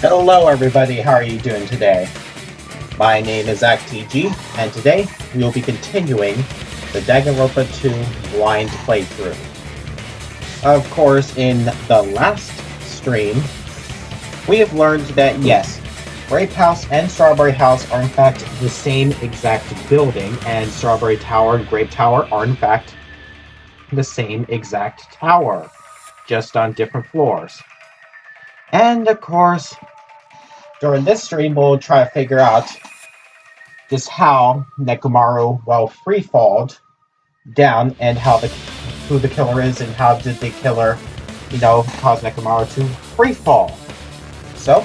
Hello everybody, how are you doing today? My name is ZachTG, and today we will be continuing the Danganronpa 2 blind playthrough. Of course, in the last stream, we have learned that yes, Grape House and Strawberry House are in fact the same exact building, and Strawberry Tower and Grape Tower are in fact the same exact tower, just on different floors. And of course, during this stream, we'll try to figure out just how Nekomaru, free-falled down, and who the killer is, and how did the killer, cause Nekomaru to free-fall. So,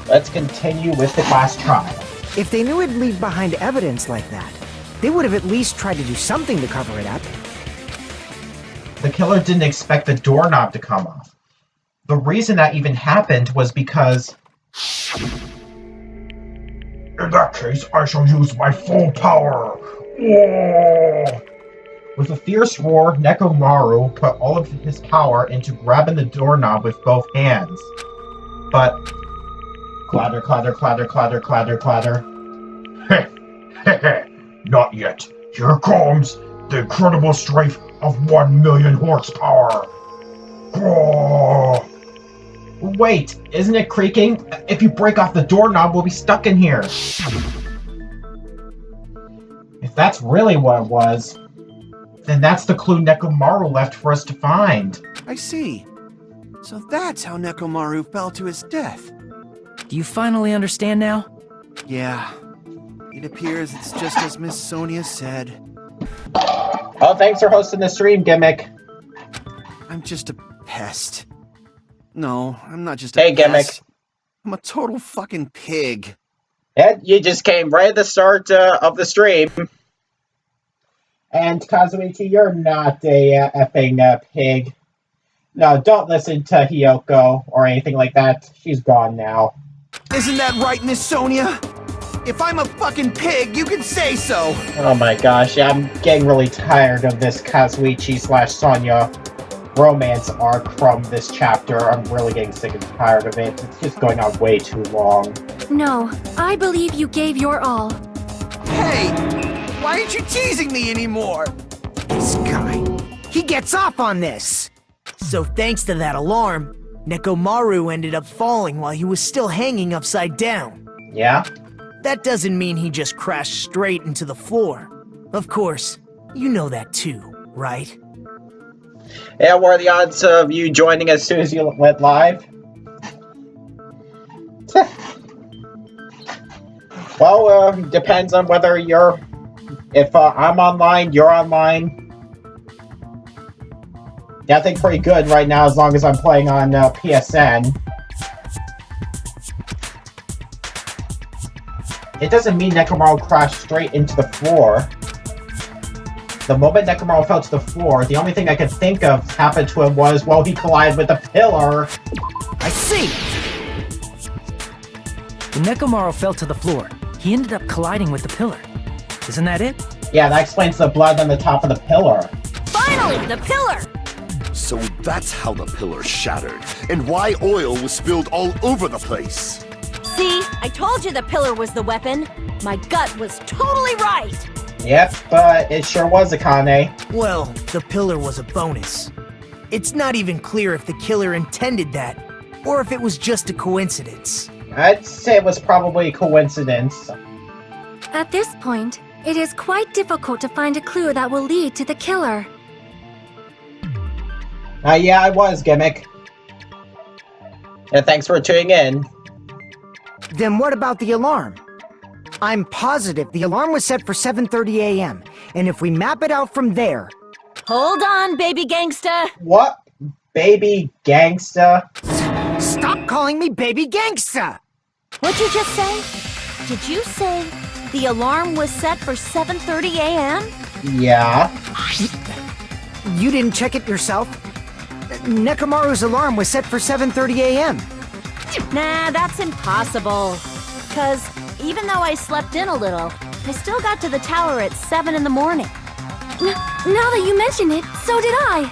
let's continue with the class trial. If they knew it'd leave behind evidence like that, they would have at least tried to do something to cover it up. The killer didn't expect the doorknob to come off. The reason that even happened was because... In that case, I shall use my full power! Whoa! With a fierce roar, Nekomaru put all of his power into grabbing the doorknob with both hands. But... clatter, clatter, clatter, clatter, clatter, clatter. Heh, heh, heh. Not yet. Here comes the incredible strength of 1,000,000 horsepower! Whoa! Wait, isn't it creaking? If you break off the doorknob, we'll be stuck in here. If that's really what it was, then that's the clue Nekomaru left for us to find. I see. So that's how Nekomaru fell to his death. Do you finally understand now? Yeah. It appears it's just as Miss Sonia said. Oh, thanks for hosting the stream, Gimmick. I'm just a pest. No, I'm not just a Hey, Gimmick. pest. I'm a total fucking pig. Yeah, you just came right at the start of the stream. And Kazuichi, you're not a effing pig. No, don't listen to Hiyoko or anything like that. She's gone now. Isn't that right, Miss Sonia? If I'm a fucking pig, you can say so! Oh my gosh, I'm getting really tired of this Kazuichi/Sonya romance arc from this chapter. I'm really getting sick and tired of it. It's just going on way too long. No, I believe you gave your all. Hey! Why aren't you teasing me anymore? This guy, he gets off on this! So thanks to that alarm, Nekomaru ended up falling while he was still hanging upside down. Yeah? That doesn't mean he just crashed straight into the floor. Of course, you know that too, right? Yeah, what are the odds of you joining as soon as you went live? Well, depends on whether you're... If I'm online, you're online. Yeah, I think pretty good right now as long as I'm playing on PSN. It doesn't mean Nekomaru crashed straight into the floor. The moment Nekomaru fell to the floor, the only thing I could think of happened to him was, well, he collided with a pillar. I see! When Nekomaru fell to the floor, he ended up colliding with the pillar. Isn't that it? Yeah, that explains the blood on the top of the pillar. Finally, the pillar! So that's how the pillar shattered, and why oil was spilled all over the place. See, I told you the pillar was the weapon. My gut was totally right. Yep, but it sure was Akane. Well, the pillar was a bonus. It's not even clear if the killer intended that, or if it was just a coincidence. I'd say it was probably a coincidence. At this point, it is quite difficult to find a clue that will lead to the killer. Yeah, I was, Gimmick. And thanks for tuning in. Then what about the alarm? I'm positive the alarm was set for 7:30 a.m., and if we map it out from there... Hold on, baby gangsta. What? Baby gangsta? Stop calling me baby gangsta! What'd you just say? Did you say the alarm was set for 7:30 a.m.? Yeah. You didn't check it yourself? Nekomaru's alarm was set for 7:30 a.m. Nah, that's impossible. 'Cause even though I slept in a little, I still got to the tower at 7 in the morning. Now that you mention it, so did I.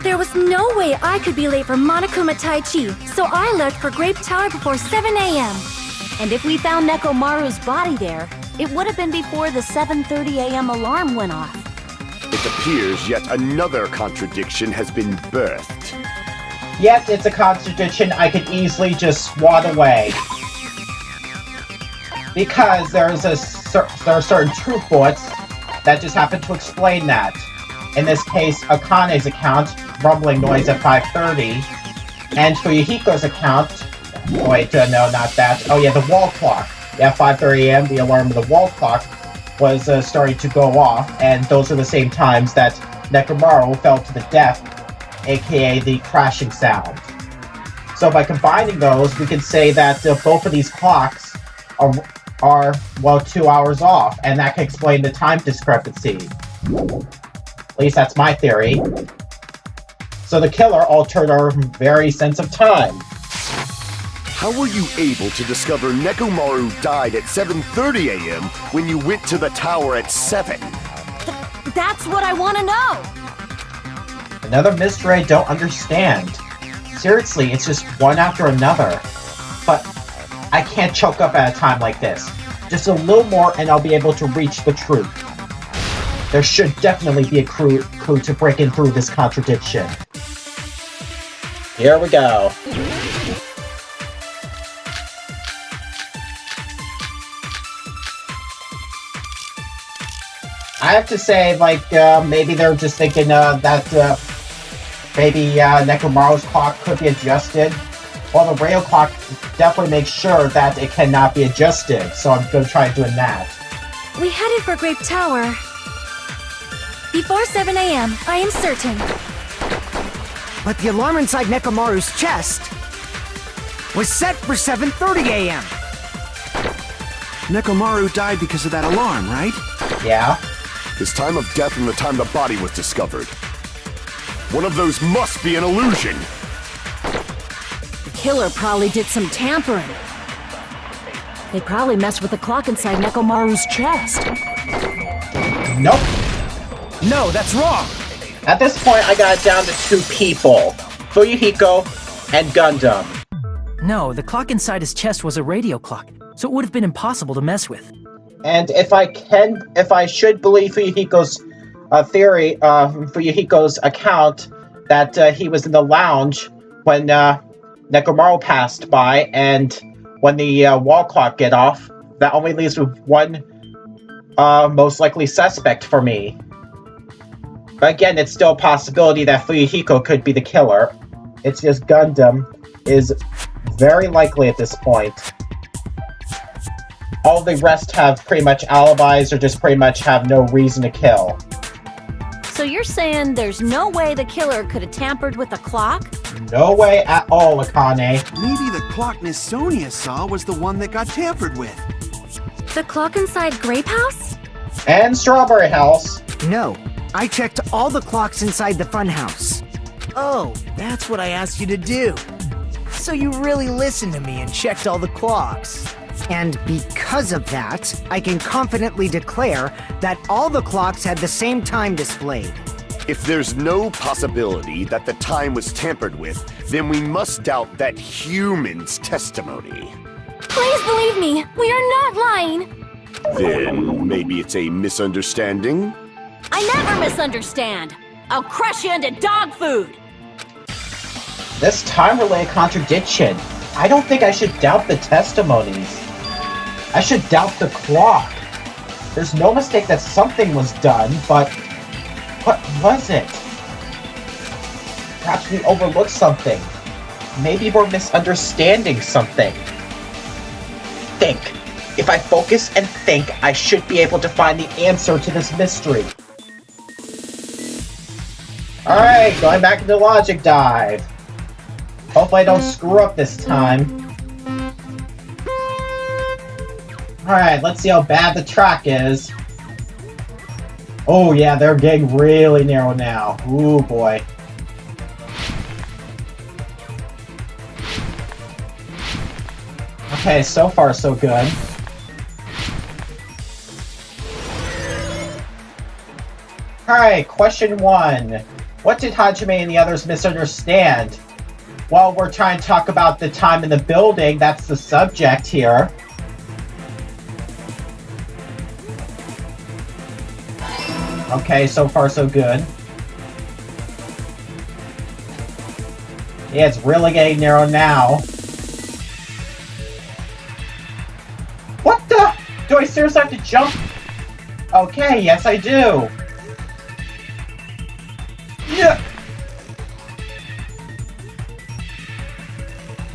There was no way I could be late for Monokuma Tai Chi, so I left for Grape Tower before 7 a.m. And if we found Nekomaru's body there, it would have been before the 7:30 a.m. alarm went off. It appears yet another contradiction has been birthed. Yes, it's a contradiction I could easily just swat away. Because there are certain truth bullets that just happen to explain that. In this case, Akane's account, rumbling noise at 5:30, and Fuyuhiko's account, wait, no, not that. Oh yeah, the wall clock. Yeah, 5:30 a.m., the alarm of the wall clock was starting to go off, and those are the same times that Nekomaru fell to the death, aka the crashing sound. So by combining those, we can say that both of these clocks are, well, 2 hours off, and that can explain the time discrepancy. At least that's my theory. So the killer altered our very sense of time. How were you able to discover Nekomaru died at 7:30 a.m. when you went to the tower at 7? That's what I want to know! Another mystery I don't understand. Seriously, it's just one after another. But I can't choke up at a time like this. Just a little more and I'll be able to reach the truth. There should definitely be a clue to break in through this contradiction. Here we go. I have to say, like, maybe they're just thinking that maybe Nekomaru's clock could be adjusted. Well, the radio clock definitely makes sure that it cannot be adjusted, so I'm going to try doing that. We headed for Grape Tower before 7 a.m., I am certain. But the alarm inside Nekomaru's chest was set for 7:30 a.m. Nekomaru died because of that alarm, right? Yeah? His time of death and the time the body was discovered. One of those must be an illusion. The killer probably did some tampering. They probably messed with the clock inside Nekomaru's chest. Nope. No, that's wrong! At this point, I got it down to two people. Fuyuhiko and Gundam. No, the clock inside his chest was a radio clock, so it would have been impossible to mess with. And if I should believe Fuyuhiko's theory, Fuyuhiko's account, that he was in the lounge when Nekomaru passed by, and when the wall clock get off, that only leaves with one most likely suspect for me. But again, it's still a possibility that Fuyuhiko could be the killer. It's just Gundam is very likely at this point. All the rest have pretty much alibis or just pretty much have no reason to kill. So you're saying there's no way the killer could have tampered with the clock? No way at all, Akane. Maybe the clock Miss Sonia saw was the one that got tampered with. The clock inside Grape House? And Strawberry House. No, I checked all the clocks inside the funhouse. Oh, that's what I asked you to do. So you really listened to me and checked all the clocks. And because of that, I can confidently declare that all the clocks had the same time displayed. If there's no possibility that the time was tampered with, then we must doubt that human's testimony. Please believe me, we are not lying. Then maybe it's a misunderstanding? I never misunderstand. I'll crush you into dog food. This time-related contradiction. I don't think I should doubt the testimonies. I should doubt the clock. There's no mistake that something was done, but what was it? Perhaps we overlooked something. Maybe we're misunderstanding something. Think. If I focus and think, I should be able to find the answer to this mystery. Alright, going back into Logic Dive. Hopefully I don't screw up this time. Alright, let's see how bad the track is. Oh yeah, they're getting really narrow now. Ooh boy. Okay, so far so good. Alright, question 1. What did Hajime and the others misunderstand? Well, we're trying to talk about the time in the building. That's the subject here. Okay, so far so good. Yeah, it's really getting narrow now. What the? Do I seriously have to jump? Okay, yes I do. Yeah.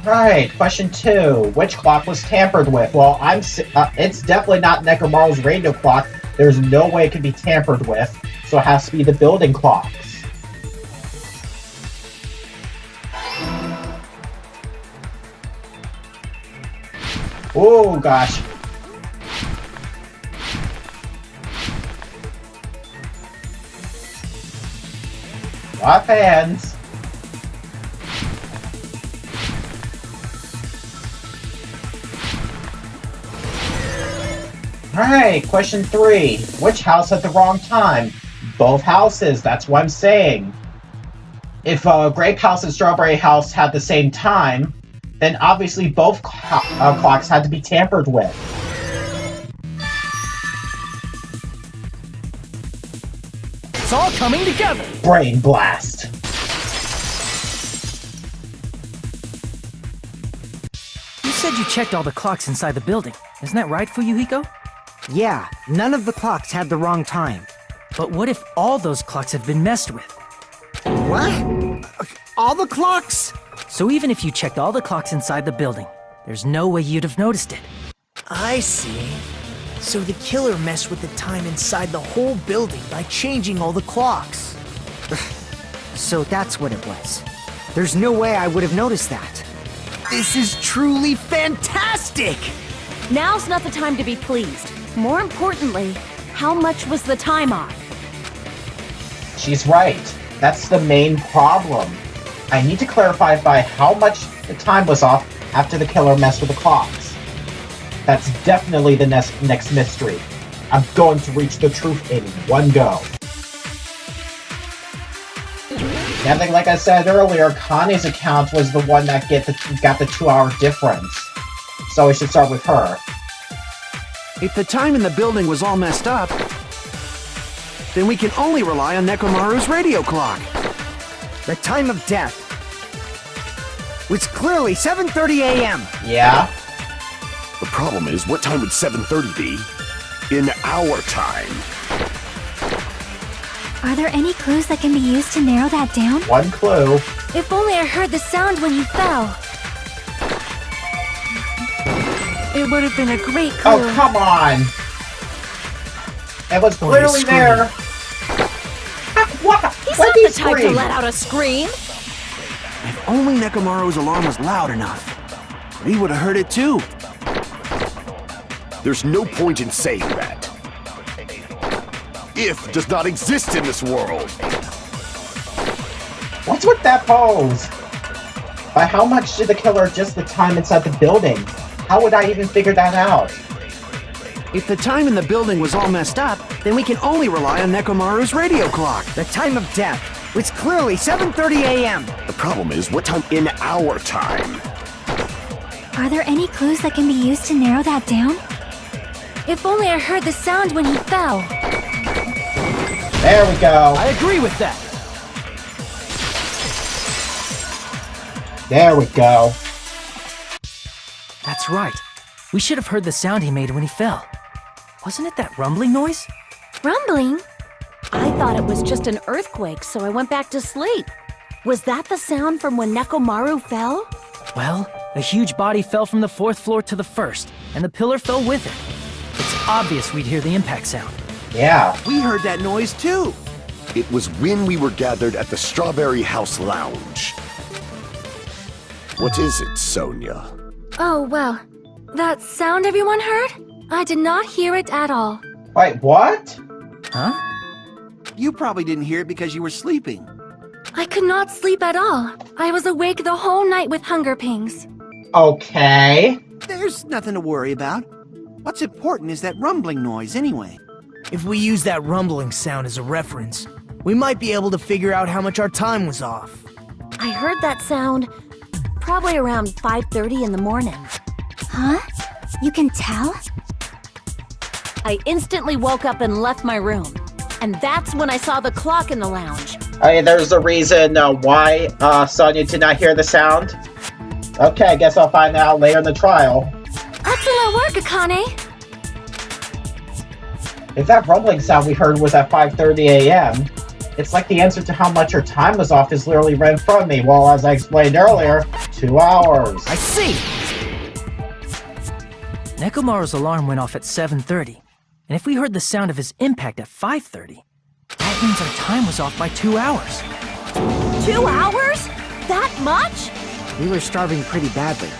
Right, question 2. Which clock was tampered with? Well, it's definitely not Nekomaru's radio clock. There's no way it can be tampered with, so it has to be the building clocks. Oh gosh. Lot of fans. Alright, question 3. Which house had the wrong time? Both houses, that's what I'm saying. If Grape House and Strawberry House had the same time, then obviously both clocks had to be tampered with. It's all coming together! Brain blast. You said you checked all the clocks inside the building. Isn't that right, Fuyuhiko? Yeah, none of the clocks had the wrong time. But what if all those clocks have been messed with? What? All the clocks? So even if you checked all the clocks inside the building, there's no way you'd have noticed it. I see. So the killer messed with the time inside the whole building by changing all the clocks. So that's what it was. There's no way I would have noticed that. This is truly fantastic! Now's not the time to be pleased. More importantly, how much was the time off? She's right. That's the main problem. I need to clarify by how much the time was off after the killer messed with the clocks. That's definitely the next mystery. I'm going to reach the truth in one go. And like I said earlier, Kane's account was the one that got the 2-hour difference. So we should start with her. If the time in the building was all messed up, then we can only rely on Nekomaru's radio clock. The time of death was clearly 7:30 a.m. Yeah? The problem is, what time would 7:30 be in our time? Are there any clues that can be used to narrow that down? One clue. If only I heard the sound when you fell. It would have been a great clue. Oh, come on! It was clearly there. What? He's Let not me the type to scream. let out a scream. If only Nekomaru's alarm was loud enough, we would have heard it too. There's no point in saying that. If does not exist in this world. What's with that pose? By how much did the killer adjust the time inside the building? How would I even figure that out? If the time in the building was all messed up, then we can only rely on Nekomaru's radio clock. The time of death was clearly 7:30 a.m. The problem is, what time in our time? Are there any clues that can be used to narrow that down? If only I heard the sound when he fell. There we go. I agree with that. There we go. That's right. We should have heard the sound he made when he fell. Wasn't it that rumbling noise? Rumbling? I thought it was just an earthquake, so I went back to sleep. Was that the sound from when Nekomaru fell? Well, a huge body fell from the 4th floor to the 1st, and the pillar fell with it. It's obvious we'd hear the impact sound. Yeah. We heard that noise too. It was when we were gathered at the Strawberry House Lounge. What is it, Sonia? Oh, well. That sound everyone heard? I did not hear it at all. Wait, what? Huh? You probably didn't hear it because you were sleeping. I could not sleep at all. I was awake the whole night with hunger pangs. Okay. There's nothing to worry about. What's important is that rumbling noise anyway. If we use that rumbling sound as a reference, We might be able to figure out how much our time was off. I heard that sound probably around 5:30 in the morning. Huh? You can tell? I instantly woke up and left my room. And that's when I saw the clock in the lounge. Hey, there's a reason why Sonya did not hear the sound. Okay, I guess I'll find out later in the trial. Excellent work, Akane. If that rumbling sound we heard was at 5:30 a.m., it's like the answer to how much your time was off is literally right in front of me. Well, as I explained earlier, 2 hours. I see! Nekomaru's alarm went off at 7:30, and if we heard the sound of his impact at 5:30, that means our time was off by 2 hours. 2 hours? That much? We were starving pretty badly.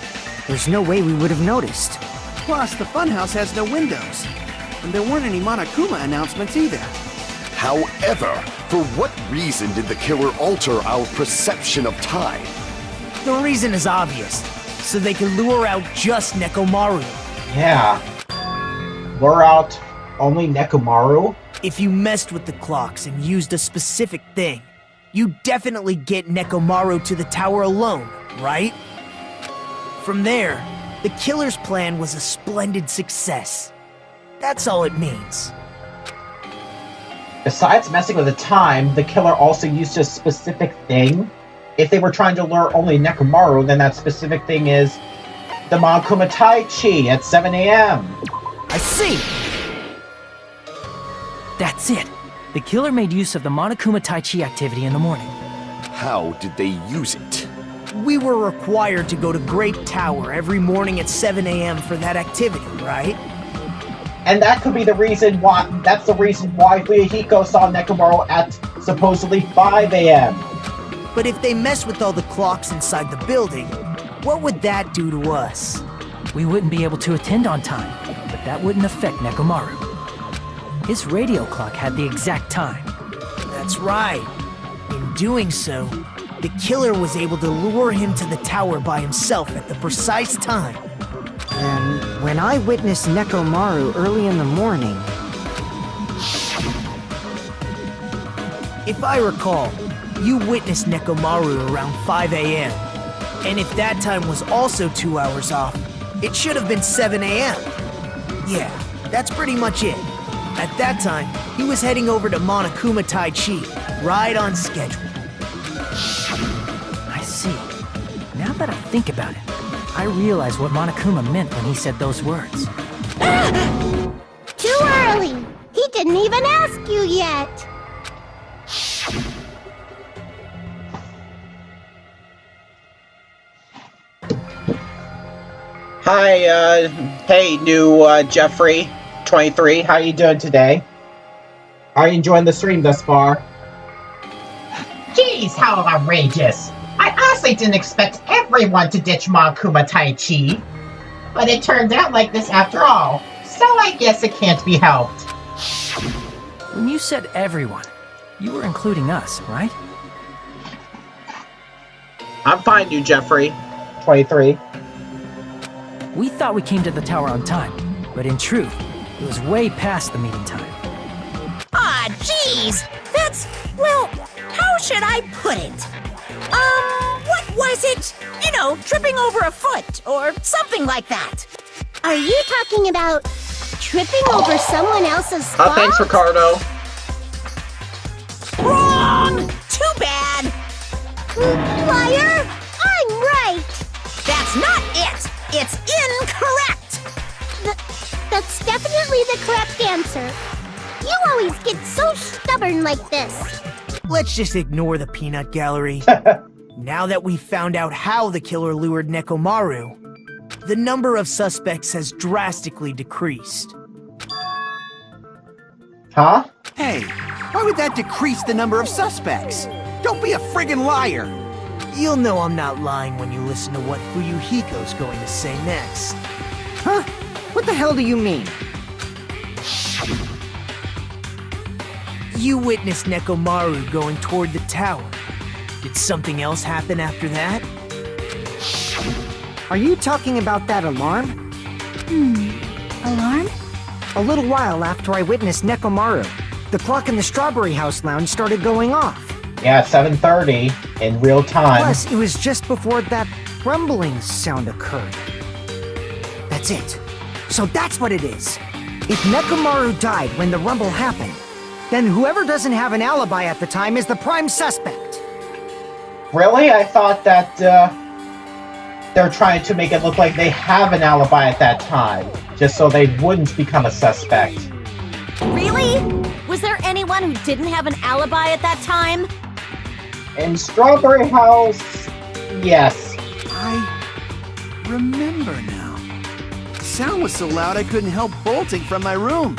There's no way we would have noticed. Plus, the funhouse has no windows. And there weren't any Monokuma announcements either. However, for what reason did the killer alter our perception of time? The reason is obvious. So they can lure out just Nekomaru. Yeah. Lure out only Nekomaru? If you messed with the clocks and used a specific thing, you definitely get Nekomaru to the tower alone, right? From there, the killer's plan was a splendid success. That's all it means. Besides messing with the time, the killer also used a specific thing. If they were trying to lure only Nekomaru, then that specific thing is the Monokuma Tai Chi at 7 a.m. I see! That's it. The killer made use of the Monokuma Tai Chi activity in the morning. How did they use it? We were required to go to Great Tower every morning at 7 a.m. for that activity, right? And that could be the reason why. That's the reason why Fuyuhiko saw Nekomaru at supposedly 5 a.m. But if they mess with all the clocks inside the building, what would that do to us? We wouldn't be able to attend on time, but that wouldn't affect Nekomaru. His radio clock had the exact time. That's right. In doing so, the killer was able to lure him to the tower by himself at the precise time. And when I witnessed Nekomaru early in the morning... If I recall, you witnessed Nekomaru around 5 a.m. And if that time was also 2 hours off, it should have been 7 a.m. Yeah, that's pretty much it. At that time, he was heading over to Monokuma Tai Chi, right on schedule. I see. Now that I think about it, I realize what Monokuma meant when he said those words. Too early! He didn't even ask you yet! Hi, hey, new Jeffrey, 23. How you doing today? Are you enjoying the stream thus far? Jeez, how outrageous! I honestly didn't expect everyone to ditch Monokuma Tai Chi. But it turned out like this after all, so I guess it can't be helped. When you said everyone, you were including us, right? I'm fine, new Jeffrey, 23. We thought we came to the tower on time, but in truth, it was way past the meeting time. Ah, jeez! That's, well, how should I put it? What was it? You know, tripping over a foot, or something like that. Are you talking about tripping over someone else's spot? Thanks, Ricardo. Wrong! Too bad! Liar! I'm right! That's not it! It's incorrect! That's definitely the correct answer. You always get so stubborn like this. Let's just ignore the peanut gallery. Now that we've found out how the killer lured Nekomaru, the number of suspects has drastically decreased. Huh? Hey, why would that decrease the number of suspects? Don't be a friggin' liar! You'll know I'm not lying when you listen to what Fuyuhiko's going to say next. Huh? What the hell do you mean? You witnessed Nekomaru going toward the tower. Did something else happen after that? Are you talking about that alarm? Alarm? A little while after I witnessed Nekomaru, the clock in the Strawberry House lounge started going off. Yeah, 7:30 in real time. Plus, it was just before that rumbling sound occurred. That's it. So that's what it is. If Nekomaru died when the rumble happened, then whoever doesn't have an alibi at the time is the prime suspect. Really? I thought that they're trying to make it look like they have an alibi at that time, just so they wouldn't become a suspect. Really? Was there anyone who didn't have an alibi at that time? In Strawberry House, yes. I remember now. The sound was so loud I couldn't help bolting from my room.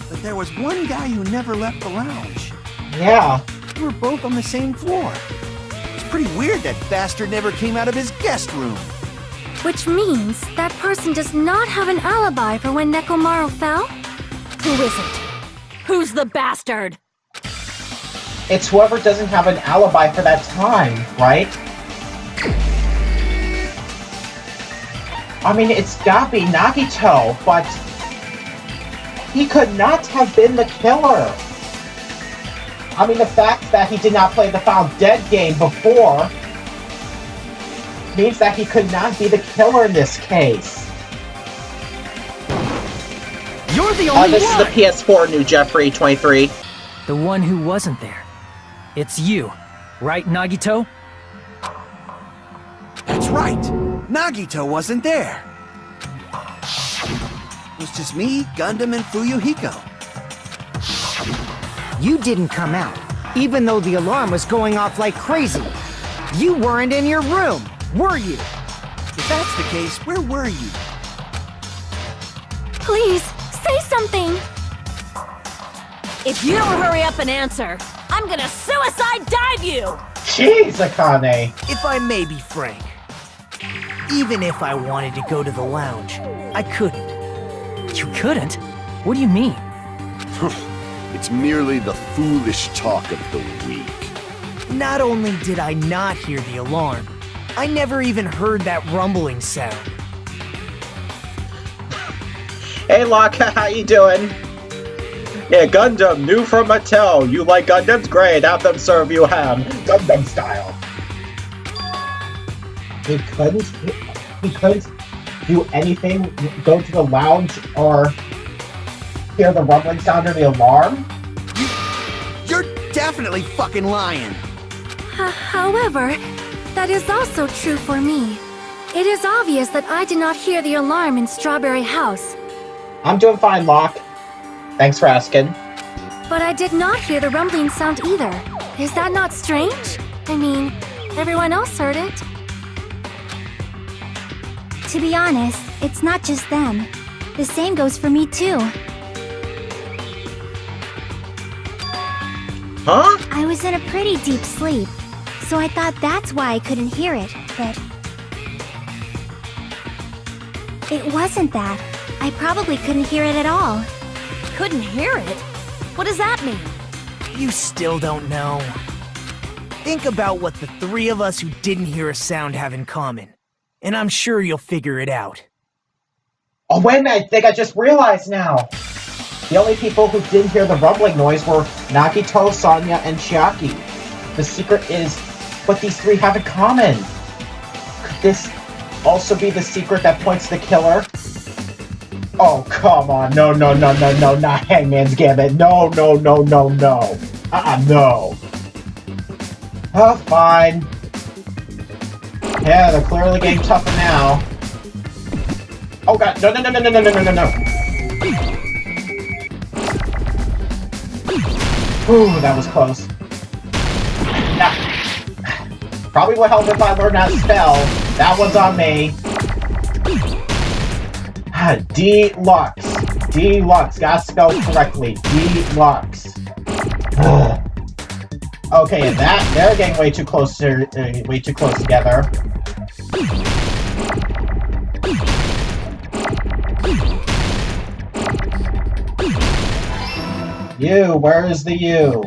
But there was one guy who never left the lounge. Yeah. We were both on the same floor. It's pretty weird that bastard never came out of his guest room. Which means that person does not have an alibi for when Nekomaru fell? Who is it? Who's the bastard? It's whoever doesn't have an alibi for that time, right? I mean, it's gotta be Nagito, but he could not have been the killer. I mean, the fact that he did not play the Found Dead game before means that he could not be the killer in this case. You're the only This one! is the PS4 new Jeffrey 23. The one who wasn't there. It's you, right, Nagito? That's right. Nagito wasn't there. It was just me, Gundam, and Fuyuhiko. You didn't come out, even though the alarm was going off like crazy. You weren't in your room, were you? If that's the case, where were you? Please, say something! If you don't hurry up and answer, I'm gonna suicide dive you! Jeez, Akane. If I may be frank, even if I wanted to go to the lounge, I couldn't. You couldn't? What do you mean? It's merely the foolish talk of the weak. Not only did I not hear the alarm, I never even heard that rumbling sound. Hey, Locke, how you doing? Yeah, Gundam, new from Mattel. You like Gundams? Great, have them serve you ham. Gundam style. He couldn't do anything, go to the lounge, or hear the rumbling sound or the alarm? You're definitely fucking lying. However, that is also true for me. It is obvious that I did not hear the alarm in Strawberry House. I'm doing fine, Locke. Thanks for asking. But I did not hear the rumbling sound either. Is that not strange? I mean, everyone else heard it. To be honest, it's not just them. The same goes for me too. Huh? I was in a pretty deep sleep, so I thought that's why I couldn't hear it, but... It wasn't that. I probably couldn't hear it at all. Couldn't hear it? What does that mean? You still don't know. Think about what the three of us who didn't hear a sound have in common, and I'm sure you'll figure it out. Oh, wait a minute, I think I just realized now. The only people who didn't hear the rumbling noise were Nagito, Sonya, and Chiaki. The secret is what these three have in common. Could this also be the secret that points to the killer? Oh, come on. No, not Hangman's Gambit. No. No. Oh, fine. Yeah, they're clearly getting tougher now. Oh god, no. Ooh, that was close. Nah. Probably would help if I learned that spell. That one's on me. Deluxe. Deluxe. Gotta spell correctly. Deluxe. Okay, and that they're getting way too close together. You, where is the you?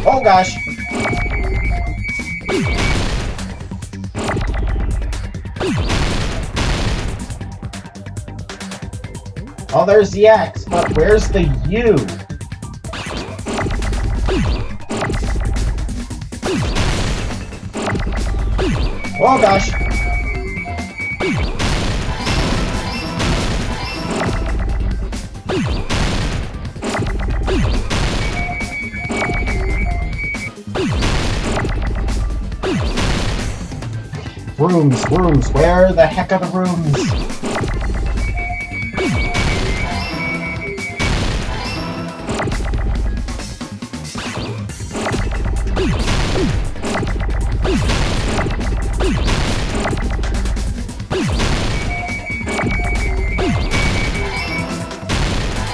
Oh gosh. Oh, there's the X, but where's the U? Oh gosh. Rooms, where the heck are the rooms?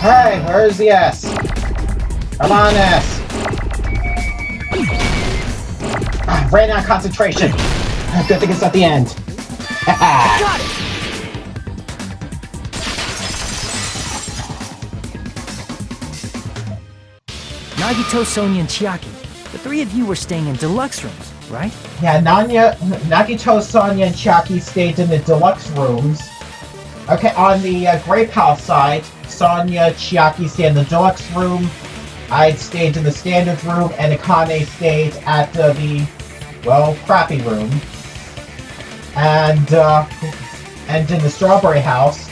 Alright, where's the S? Come on, S. Ran out of concentration. Good thing it's at the end. Got it! Nagito, Sonia, and Chiaki. The three of you were staying in deluxe rooms, right? Yeah, Nagito, Sonia, and Chiaki stayed in the deluxe rooms. Okay, on the Grape House side, Sonia, Chiaki stayed in the deluxe room. I stayed in the standard room, and Akane stayed at the crappy room. And in the Strawberry House,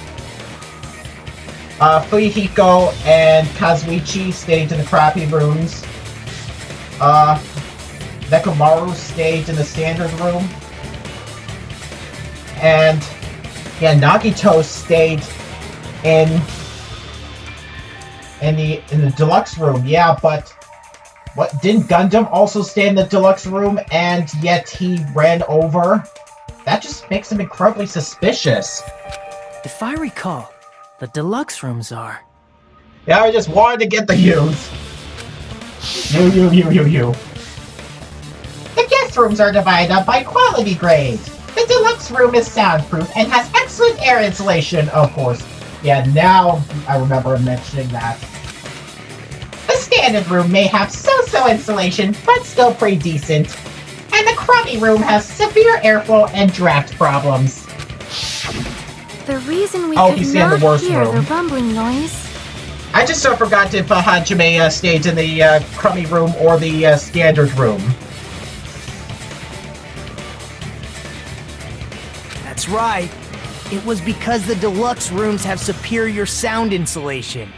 Fuyuhiko and Kazuichi stayed in the crappy rooms. Nekomaru stayed in the standard room. And yeah, Nagito stayed in the deluxe room. Yeah, but what, didn't Gundam also stay in the deluxe room and yet he ran over? That just makes him incredibly suspicious. If I recall, the deluxe rooms are... Yeah, I just wanted to get the U's. You. The guest rooms are divided up by quality grades. The deluxe room is soundproof and has excellent air insulation, of course. Yeah, now I remember mentioning that. The standard room may have so-so insulation, but still pretty decent. And the crummy room has severe airflow and draft problems. The reason we Oh, could he's in the not worst hear room. the rumbling noise. I just so forgot if Hajime stayed in the crummy room or the standard room. That's right. It was because the deluxe rooms have superior sound insulation.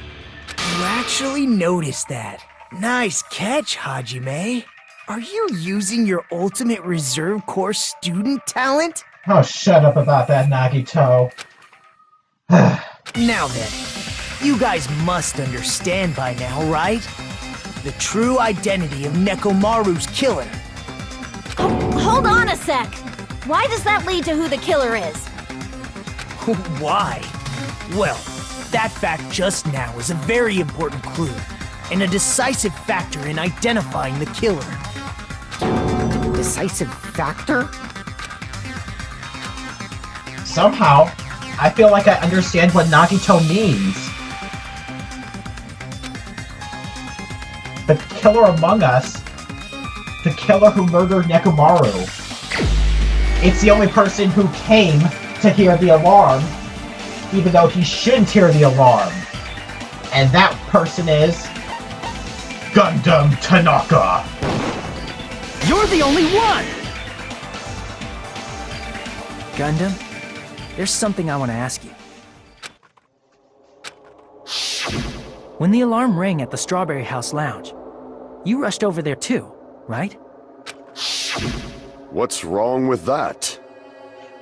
You actually noticed that. Nice catch, Hajime. Are you using your ultimate reserve corps student talent? Oh, shut up about that, Nagito. Now then, you guys must understand by now, right? The true identity of Nekomaru's killer. Hold on a sec! Why does that lead to who the killer is? Why? Well, that fact just now is a very important clue, and a decisive factor in identifying the killer. Decisive factor? Somehow, I feel like I understand what Nagito means. The killer among us. The killer who murdered Nekomaru. It's the only person who came to hear the alarm, even though he shouldn't hear the alarm. And that person is... Gundam Tanaka! You're the only one! Gundam, there's something I want to ask you. When the alarm rang at the Strawberry House Lounge, you rushed over there too, right? What's wrong with that?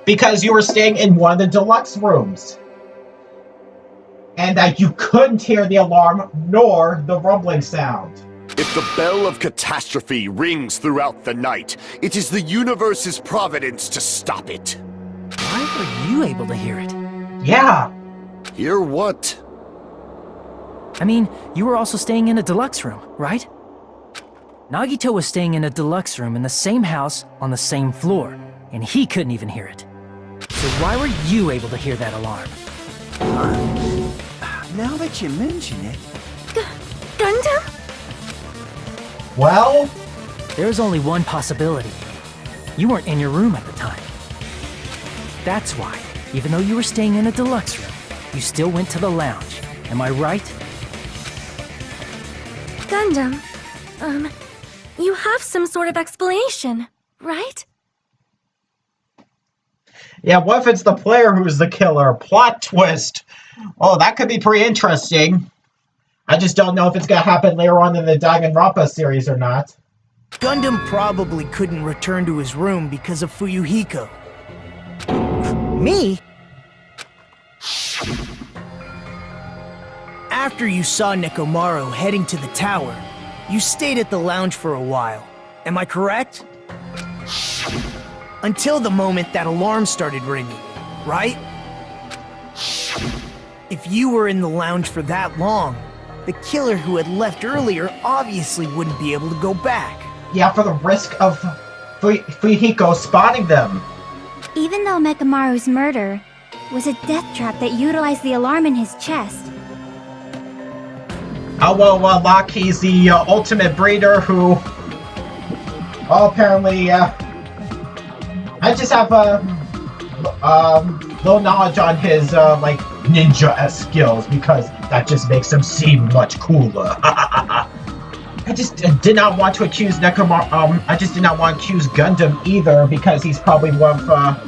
Because you were staying in one of the deluxe rooms. And that you couldn't hear the alarm nor the rumbling sound. If the bell of catastrophe rings throughout the night, it is the universe's providence to stop it. Why were you able to hear it? Yeah. Hear what? I mean, you were also staying in a deluxe room, right? Nagito was staying in a deluxe room in the same house on the same floor, and he couldn't even hear it. So why were you able to hear that alarm? Now that you mention it... Gundam? Well? There's only one possibility. You weren't in your room at the time. That's why, even though you were staying in a deluxe room, you still went to the lounge. Am I right? Gundam, you have some sort of explanation, right? Yeah, what if it's the player who's the killer? Plot twist. Oh, that could be pretty interesting. I just don't know if it's gonna happen later on in the Danganronpa series or not. Gundam probably couldn't return to his room because of Fuyuhiko. Me? After you saw Nekomaru heading to the tower, you stayed at the lounge for a while. Am I correct? Until the moment that alarm started ringing, right? If you were in the lounge for that long, the killer who had left earlier obviously wouldn't be able to go back. Yeah, for the risk of Fuyuhiko spotting them. Even though Nekomaru's murder was a death trap that utilized the alarm in his chest. Oh, well, Lockheed's the ultimate breeder who... Well, apparently, I just have, little knowledge on his, like, ninja-esque skills, because that just makes him seem much cooler. I just did not want to accuse Nekomaru, I just did not want to accuse Gundam either, because he's probably one of,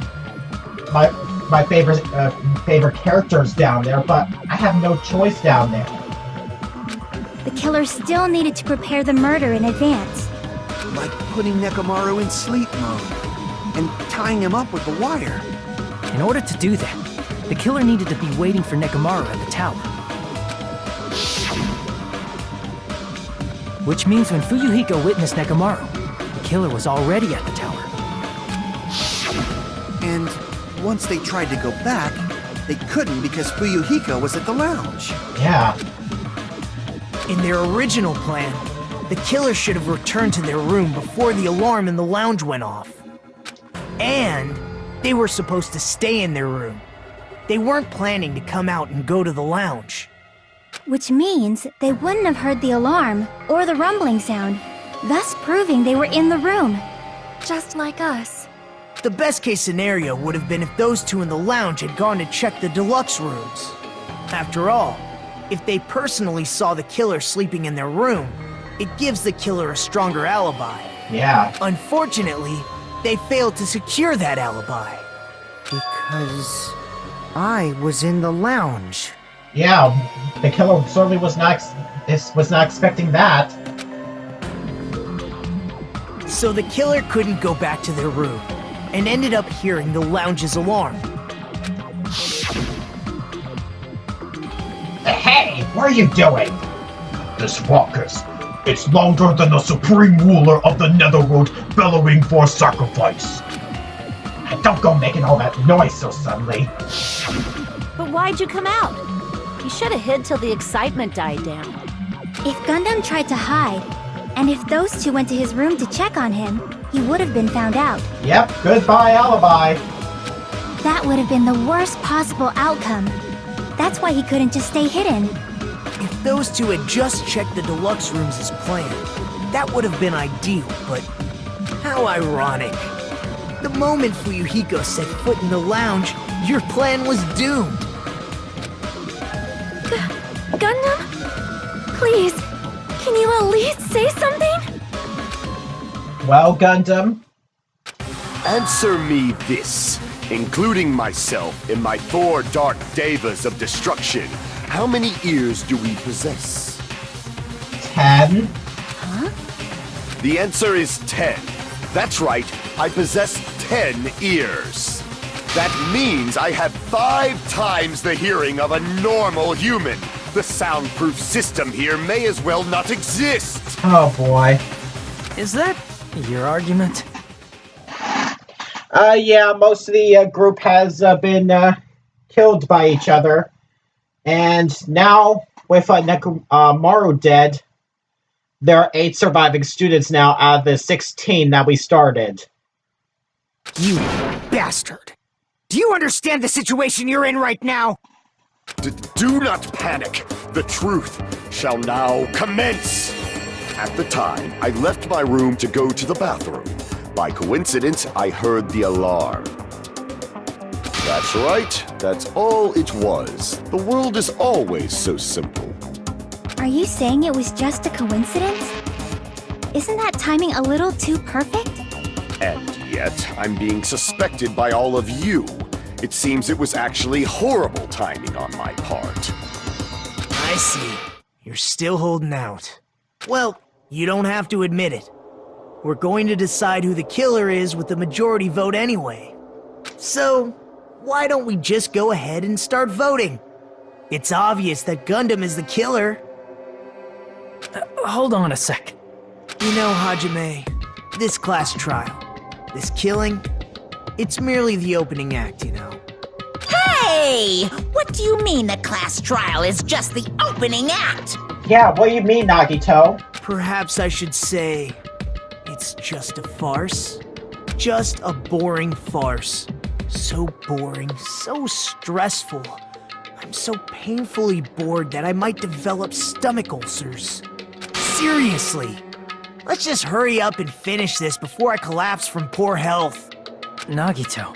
my favorite characters down there, but I have no choice down there. The killer still needed to prepare the murder in advance. Like putting Nekomaru in sleep mode and tying him up with the wire. In order to do that, the killer needed to be waiting for Nekomaru at the tower. Which means when Fuyuhiko witnessed Nekomaru, the killer was already at the tower. And once they tried to go back, they couldn't because Fuyuhiko was at the lounge. Yeah. In their original plan, the killer should have returned to their room before the alarm in the lounge went off. And they were supposed to stay in their room. They weren't planning to come out and go to the lounge. Which means they wouldn't have heard the alarm or the rumbling sound, thus proving they were in the room. Just like us. The best case scenario would have been if those two in the lounge had gone to check the deluxe rooms. After all, if they personally saw the killer sleeping in their room, it gives the killer a stronger alibi. Yeah. Unfortunately, they failed to secure that alibi. Because I was in the lounge. Yeah, the killer certainly was not expecting that. So the killer couldn't go back to their room, and ended up hearing the lounge's alarm. Hey, what are you doing? This ruckus, it's louder than the supreme ruler of the Netherworld bellowing for sacrifice. Don't go making all that noise so suddenly. But why'd you come out? You should have hid till the excitement died down. If Gundam tried to hide, and if those two went to his room to check on him, he would have been found out. Yep, goodbye alibi. That would have been the worst possible outcome. That's why he couldn't just stay hidden. If those two had just checked the deluxe rooms as planned, that would have been ideal, but how ironic. The moment Fuyuhiko set foot in the lounge, your plan was doomed. Gundam? Please, can you at least say something? Well, Gundam? Answer me this. Including myself in my 4 dark devas of destruction, how many ears do we possess? 10. Huh? The answer is 10. That's right, I possess 10 ears. That means I have 5 times the hearing of a normal human. The soundproof system here may as well not exist. Oh boy. Is that your argument? Yeah, most of the group has been killed by each other. And now, with Nekomaru dead, there are 8 surviving students now out of the 16 that we started. You bastard! Do you understand the situation you're in right now? Do not panic. The truth shall now commence. At the time, I left my room to go to the bathroom. By coincidence, I heard the alarm. That's right. That's all it was. The world is always so simple. Are you saying it was just a coincidence? Isn't that timing a little too perfect? And yet I'm being suspected by all of you. It seems it was actually horrible timing on my part. I see. You're still holding out. Well, you don't have to admit it. We're going to decide who the killer is with the majority vote anyway. So, why don't we just go ahead and start voting? It's obvious that Gundam is the killer. Hold on a sec. You know, Hajime, this class trial, this killing, it's merely the opening act, you know. Hey! What do you mean the class trial is just the opening act? Yeah, what do you mean, Nagito? Perhaps I should say, it's just a farce. Just a boring farce. So boring, so stressful. I'm so painfully bored that I might develop stomach ulcers. Seriously. Let's just hurry up and finish this before I collapse from poor health. Nagito,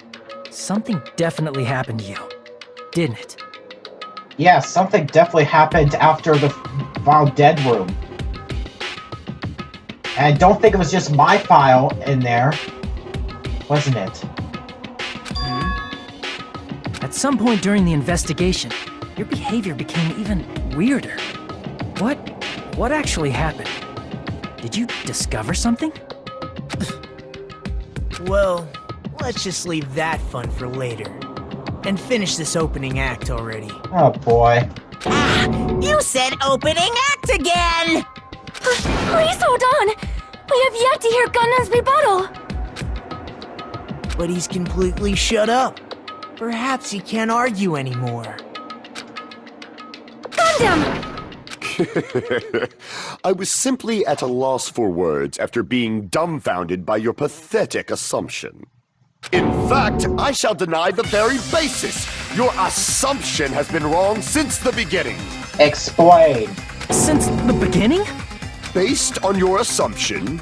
something definitely happened to you, didn't it? Yeah, something definitely happened after the file dead room. And I don't think it was just my file in there, wasn't it? At some point during the investigation, your behavior became even weirder. What actually happened? Did you discover something? Well, let's just leave that fun for later. And finish this opening act already. Oh boy. Ah, you said opening act again! Please hold on! We have yet to hear Gundam's rebuttal! But he's completely shut up. Perhaps he can't argue anymore. Gundam! I was simply at a loss for words after being dumbfounded by your pathetic assumption. In fact, I shall deny the very basis. Your assumption has been wrong since the beginning. Explain. Since the beginning? Based on your assumption,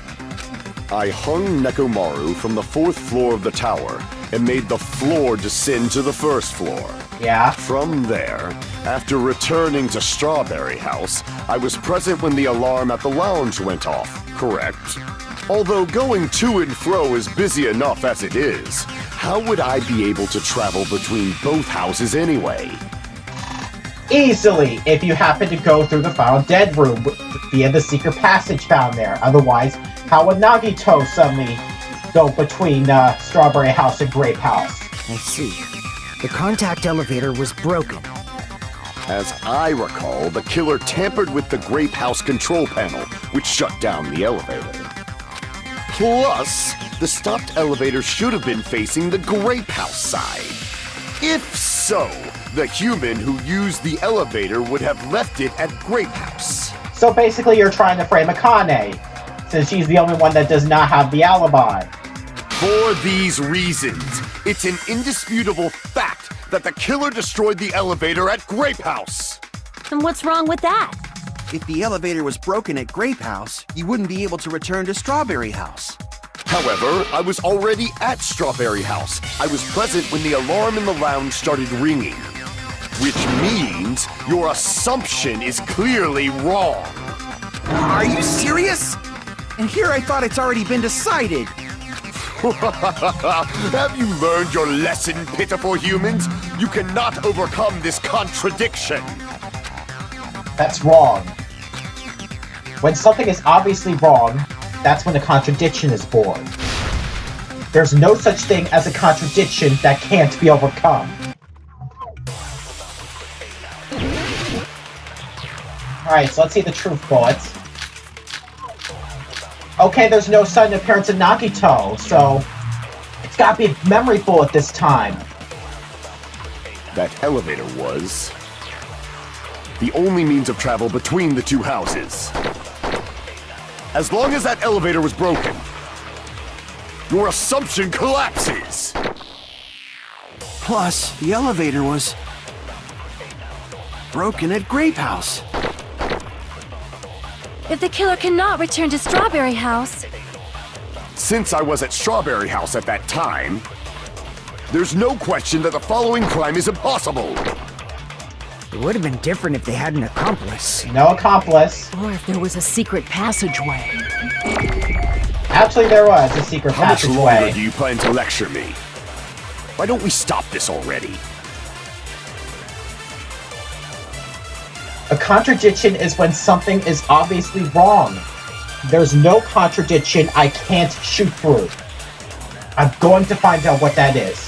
I hung Nekomaru from the 4th floor of the tower and made the floor descend to the 1st floor. Yeah. From there, after returning to Strawberry House, I was present when the alarm at the lounge went off, correct? Although going to and fro is busy enough as it is, how would I be able to travel between both houses anyway? Easily, if you happen to go through the file dead room via the secret passage found there. Otherwise, how would Nagito suddenly go between Strawberry House and Grape House? I see. The contact elevator was broken. As I recall, the killer tampered with the Grape House control panel, which shut down the elevator. Plus, the stopped elevator should have been facing the Grape House side. If so, the human who used the elevator would have left it at Grape House. So basically you're trying to frame Akane, since she's the only one that does not have the alibi. For these reasons, it's an indisputable fact that the killer destroyed the elevator at Grape House. And what's wrong with that? If the elevator was broken at Grape House, you wouldn't be able to return to Strawberry House. However, I was already at Strawberry House. I was present when the alarm in the lounge started ringing. Which means your assumption is clearly wrong. Are you serious? And here I thought it's already been decided. Have you learned your lesson, pitiful humans? You cannot overcome this contradiction. That's wrong. When something is obviously wrong, that's when a contradiction is born. There's no such thing as a contradiction that can't be overcome. Alright, so let's see the truth bullets. Okay, there's no sudden appearance of Nagito, so it's gotta be a memory bullet this time. That elevator was the only means of travel between the two houses. As long as that elevator was broken, your assumption collapses. Plus, the elevator was broken at Grape House. If the killer cannot return to Strawberry House... Since I was at Strawberry House at that time, there's no question that the following crime is impossible. It would have been different if they had an accomplice. No accomplice. Or if there was a secret passageway. Actually, there was a secret How much longer passageway. do you plan to lecture me? Why don't we stop this already? A contradiction is when something is obviously wrong. There's no contradiction I can't shoot through. I'm going to find out what that is.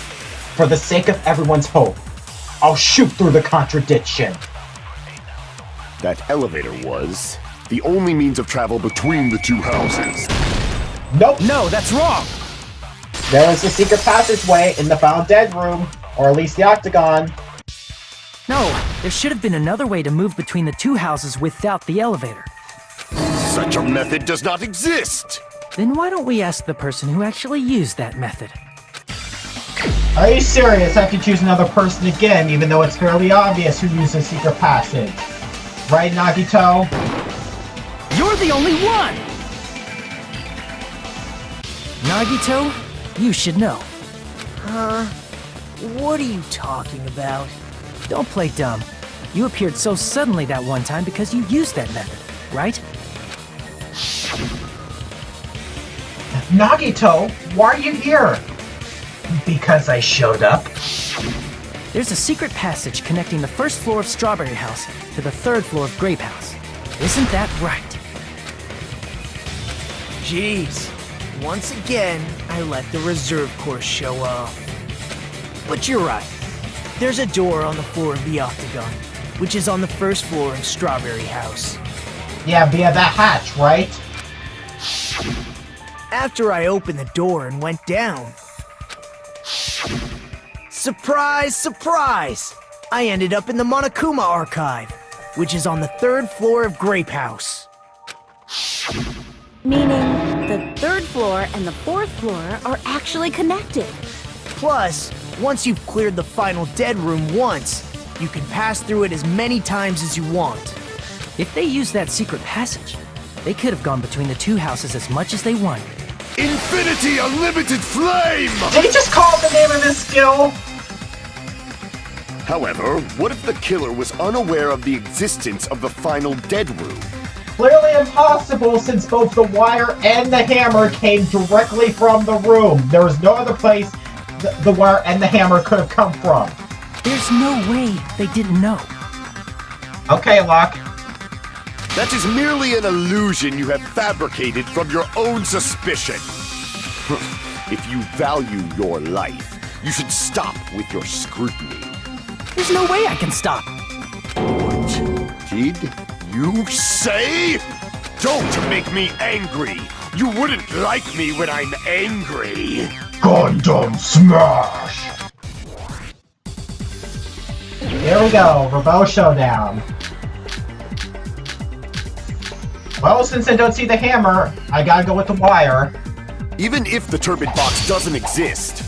For the sake of everyone's hope, I'll shoot through the contradiction. That elevator was the only means of travel between the two houses. Nope. No, that's wrong! There is a secret passageway in the found dead room, or at least the octagon. No, there should have been another way to move between the two houses without the elevator. Such a method does not exist! Then why don't we ask the person who actually used that method? Are you serious? I have to choose another person again, even though it's fairly obvious who used the secret passage. Right, Nagito? You're the only one! Nagito, you should know. What are you talking about? Don't play dumb. You appeared so suddenly that one time because you used that method, right? Nagito, why are you here? Because I showed up? There's a secret passage connecting the first floor of Strawberry House to the third floor of Grape House. Isn't that right? Jeez. Once again, I let the reserve course show off. But you're right. There's a door on the floor of the octagon, which is on the first floor of Strawberry House. Yeah, via that hatch, right? After I opened the door and went down... Surprise, surprise! I ended up in the Monokuma Archive, which is on the third floor of Grape House. Meaning, the third floor and the fourth floor are actually connected. Plus, once you've cleared the final dead room once, you can pass through it as many times as you want. If they used that secret passage, they could have gone between the two houses as much as they wanted. Infinity Unlimited Flame! Did he just call the name of his skill? However, what if the killer was unaware of the existence of the final dead room? Clearly impossible since both the wire and the hammer came directly from the room. There was no other place the wire and the hammer could have come from. There's no way they didn't know. Okay, Locke. That is merely an illusion you have fabricated from your own suspicion. If you value your life, you should stop with your scrutiny. There's no way I can stop. What did you say? Don't make me angry. You wouldn't like me when I'm angry. Gundam Smash! Here we go, Rabo Showdown. Well, since I don't see the hammer, I gotta go with the wire. Even if the turbid box doesn't exist,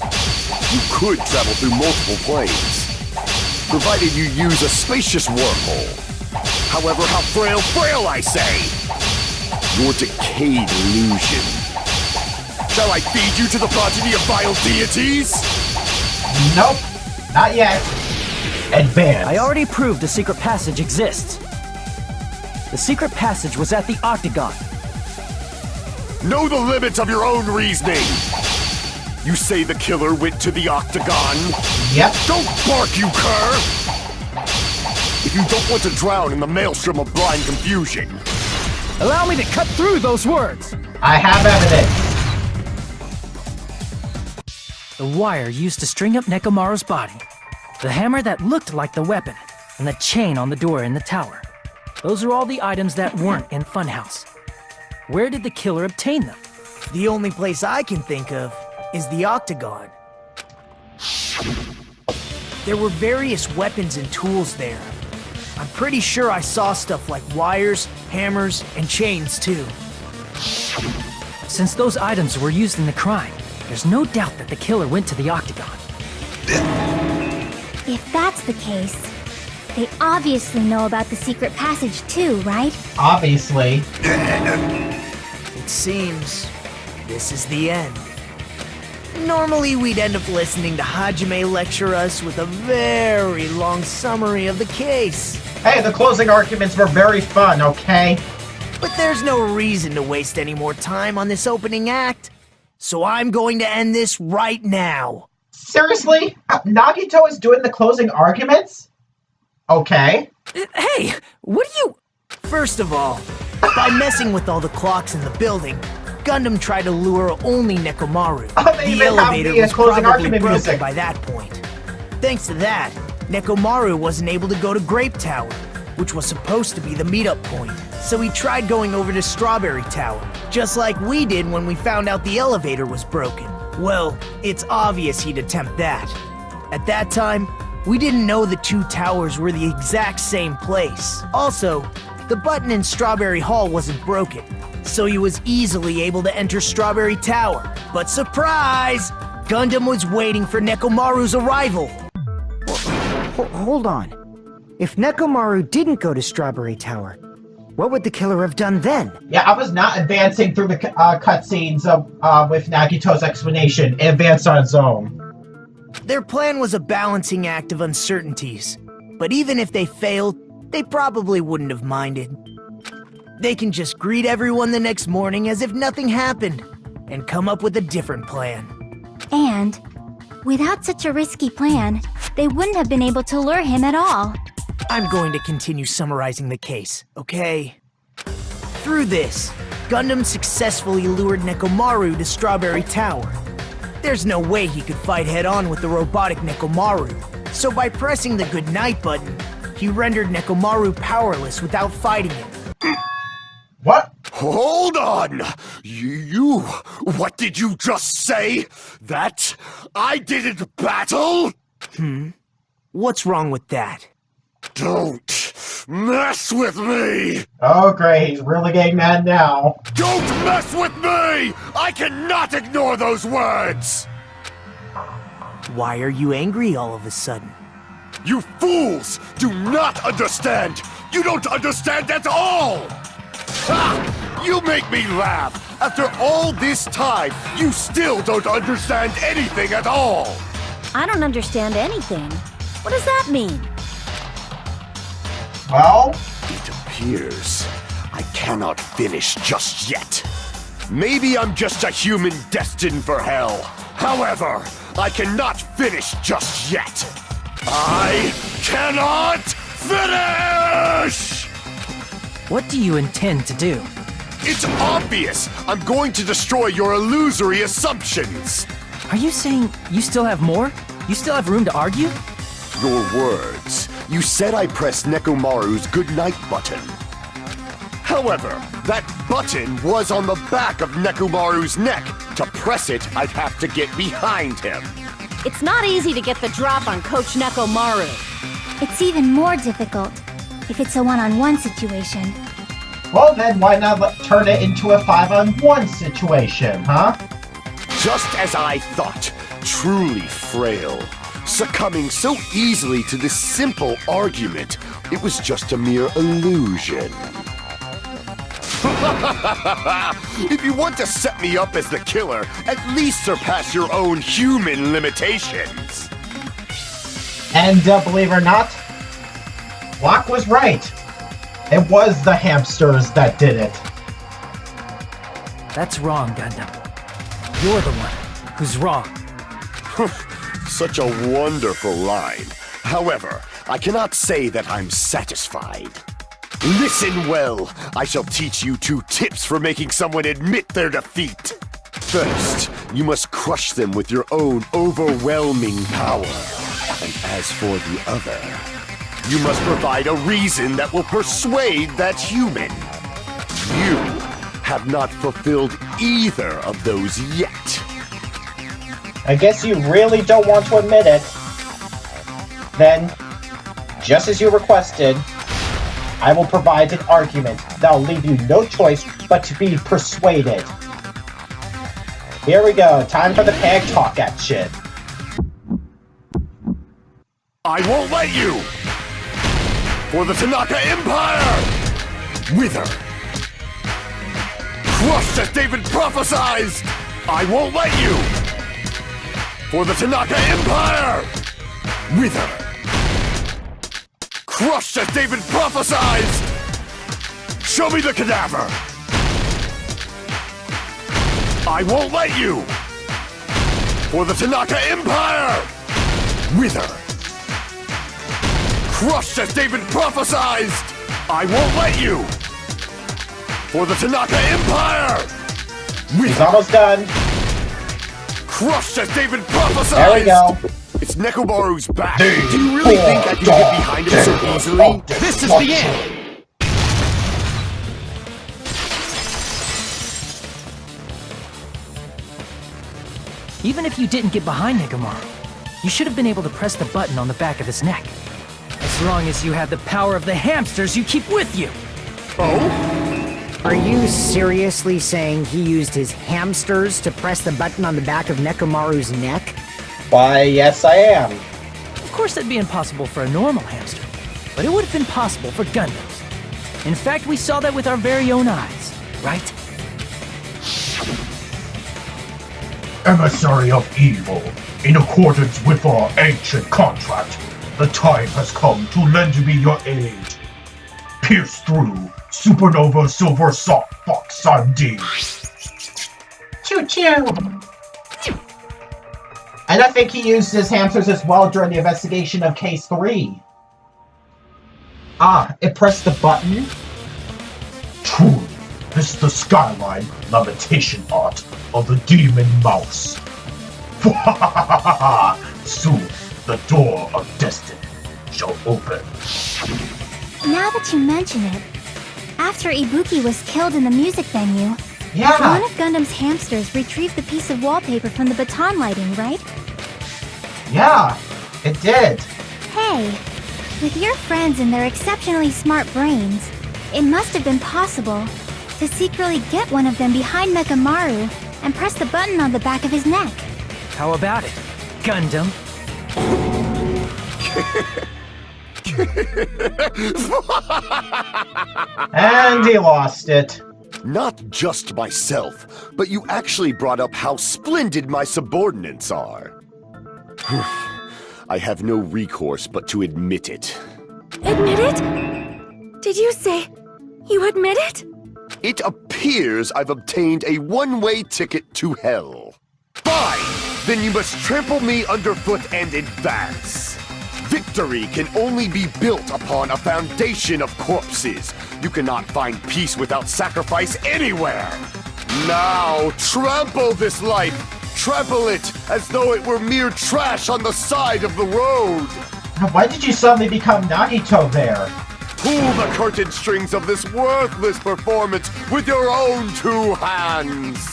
you could travel through multiple planes, provided you use a spacious wormhole. However, how frail I say! Your decayed illusion. Shall I feed you to the progeny of vile deities? Nope, not yet. Advance. I already proved the secret passage exists. The secret passage was at the octagon. Know the limits of your own reasoning! You say the killer went to the octagon? Yep. Don't bark, you cur! If you don't want to drown in the maelstrom of blind confusion. Allow me to cut through those words! I have evidence. The wire used to string up Nekomaru's body, the hammer that looked like the weapon, and the chain on the door in the tower. Those are all the items that weren't in Funhouse. Where did the killer obtain them? The only place I can think of is the octagon. There were various weapons and tools there. I'm pretty sure I saw stuff like wires, hammers, and chains too. Since those items were used in the crime, there's no doubt that the killer went to the octagon. If that's the case, they obviously know about the secret passage too, right? Obviously. It seems this is the end. Normally we'd end up listening to Hajime lecture us with a very long summary of the case. Hey, the closing arguments were very fun, okay? But there's no reason to waste any more time on this opening act. So I'm going to end this right now. Seriously? Nagito is doing the closing arguments? Okay. Hey, what are you... First of all, by messing with all the clocks in the building, Gundam tried to lure only Nekomaru. They The even have elevator the was closing probably argument broken music. by that point. Thanks to that, Nekomaru wasn't able to go to Grape Tower, which was supposed to be the meetup point. So he tried going over to Strawberry Tower, just like we did when we found out the elevator was broken. Well, it's obvious he'd attempt that. At that time, we didn't know the two towers were the exact same place. Also, the button in Strawberry Hall wasn't broken, so he was easily able to enter Strawberry Tower. But surprise! Gundam was waiting for Nekomaru's arrival. Hold on. If Nekomaru didn't go to Strawberry Tower, what would the killer have done then? Yeah, I was not advancing through the cutscenes with Nagito's explanation. It advanced on its own. Their plan was a balancing act of uncertainties, but even if they failed, they probably wouldn't have minded. They can just greet everyone the next morning as if nothing happened, and come up with a different plan. And, without such a risky plan, they wouldn't have been able to lure him at all. I'm going to continue summarizing the case, okay? Through this, Gundam successfully lured Nekomaru to Strawberry Tower. There's no way he could fight head-on with the robotic Nekomaru, so by pressing the goodnight button, he rendered Nekomaru powerless without fighting him. What? Hold on! What did you just say? That I didn't battle? What's wrong with that? Don't mess with me! Oh, great. He's really getting mad now. Don't mess with me! I cannot ignore those words! Why are you angry all of a sudden? You fools do not understand! You don't understand at all! Ha! You make me laugh! After all this time, you still don't understand anything at all! I don't understand anything. What does that mean? Well, It appears I cannot finish just yet. Maybe I'm just a human destined for hell. However, I cannot finish just yet. I cannot finish! What do you intend to do? It's obvious! I'm going to destroy your illusory assumptions! Are you saying you still have more? You still have room to argue? Your words. You said I pressed Nekomaru's goodnight button. However, that button was on the back of Nekomaru's neck. To press it, I'd have to get behind him. It's not easy to get the drop on Coach Nekomaru. It's even more difficult if it's a one-on-one situation. well then why not turn it into a 5-on-1 situation, huh? Just as I thought, truly frail. Succumbing so easily to this simple argument, it was just a mere illusion. If you want to set me up as the killer, at least surpass your own human limitations. And believe it or not, Locke was right. It was the hamsters that did it. That's wrong, Gundam. You're the one who's wrong. Such a wonderful line. However, I cannot say that I'm satisfied. Listen well. I shall teach you 2 tips for making someone admit their defeat. First, you must crush them with your own overwhelming power. And as for the other, you must provide a reason that will persuade that human. You have not fulfilled either of those yet. I guess you really don't want to admit it. Then, just as you requested, I will provide an argument that'll leave you no choice but to be persuaded. Here we go, time for the peg talk action. I won't let you! For the Tanaka Empire! Wither! Crushed as David prophesies! I won't let you! For the Tanaka Empire! Wither! Crushed as David prophesies! Show me the cadaver! I won't let you! For the Tanaka Empire! Wither! Crushed as David prophesized! I won't let you! For the Tanaka Empire! He's almost done. Crushed as David prophesized! There we go. It's Nekomaru's back. Do you really think I can get behind him so easily? This is the end! Even if you didn't get behind Nekomaru, you should have been able to press the button on the back of his neck. As long as you had the power of the hamsters you keep with you. Oh? Are you seriously saying he used his hamsters to press the button on the back of Nekomaru's neck? Why, yes I am. Of course that'd be impossible for a normal hamster, but it would have been possible for Gundams. In fact, we saw that with our very own eyes, right? Emissary of evil, in accordance with our ancient contract, the time has come to lend me your aid. Pierce through Supernova Silver Soft Fox ID. Choo-choo! And I think he used his hamsters as well during the investigation of Case 3. Ah, it pressed the button? Truly, this is the skyline lamentation art of the demon mouse. Soon, the door of destiny shall open. Now that you mention it, after Ibuki was killed in the music venue, Yeah! one of Gundam's hamsters retrieved the piece of wallpaper from the baton lighting, right? Yeah, it did. Hey, with your friends and their exceptionally smart brains, it must have been possible to secretly get one of them behind Nekomaru and press the button on the back of his neck. How about it, Gundam? And he lost it. Not just myself, but you actually brought up how splendid my subordinates are. I have no recourse but to admit it. Admit it? Did you say you admit it? It appears I've obtained a one-way ticket to hell. Fine! Then you must trample me underfoot and advance. Victory can only be built upon a foundation of corpses. You cannot find peace without sacrifice anywhere. Now, trample this life. Trample it as though it were mere trash on the side of the road. Why did you suddenly become Nagito there? Pull the curtain strings of this worthless performance with your own two hands.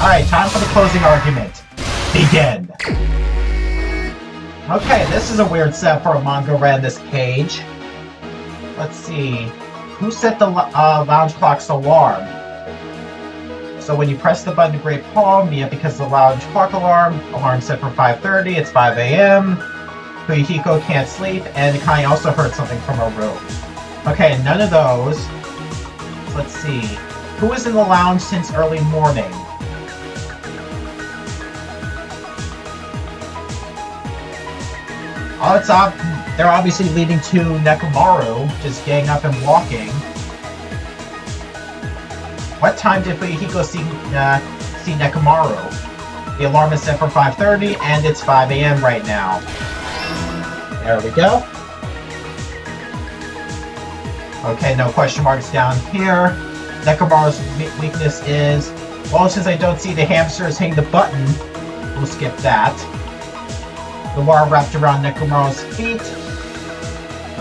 Alright, time for the closing argument. Begin. Okay, this is a weird setup for a manga read this page. Let's see. Who set the lounge clock's alarm? So when you press the button to Great Palm, yeah, because the lounge clock alarm set for 5:30, it's 5 a.m. Fuyuhiko can't sleep, and Kai also heard something from her room. Okay, none of those. Let's see. Who was in the lounge since early morning? Oh, they're obviously leading to Nekomaru, just getting up and walking. What time did Fuyuhiko see Nekomaru? The alarm is set for 5:30, and it's 5 a.m. right now. There we go. Okay, no question marks down here. Nekomaru's weakness is, well, since I don't see the hamsters hitting the button, we'll skip that. The wire wrapped around Nekomaru's feet.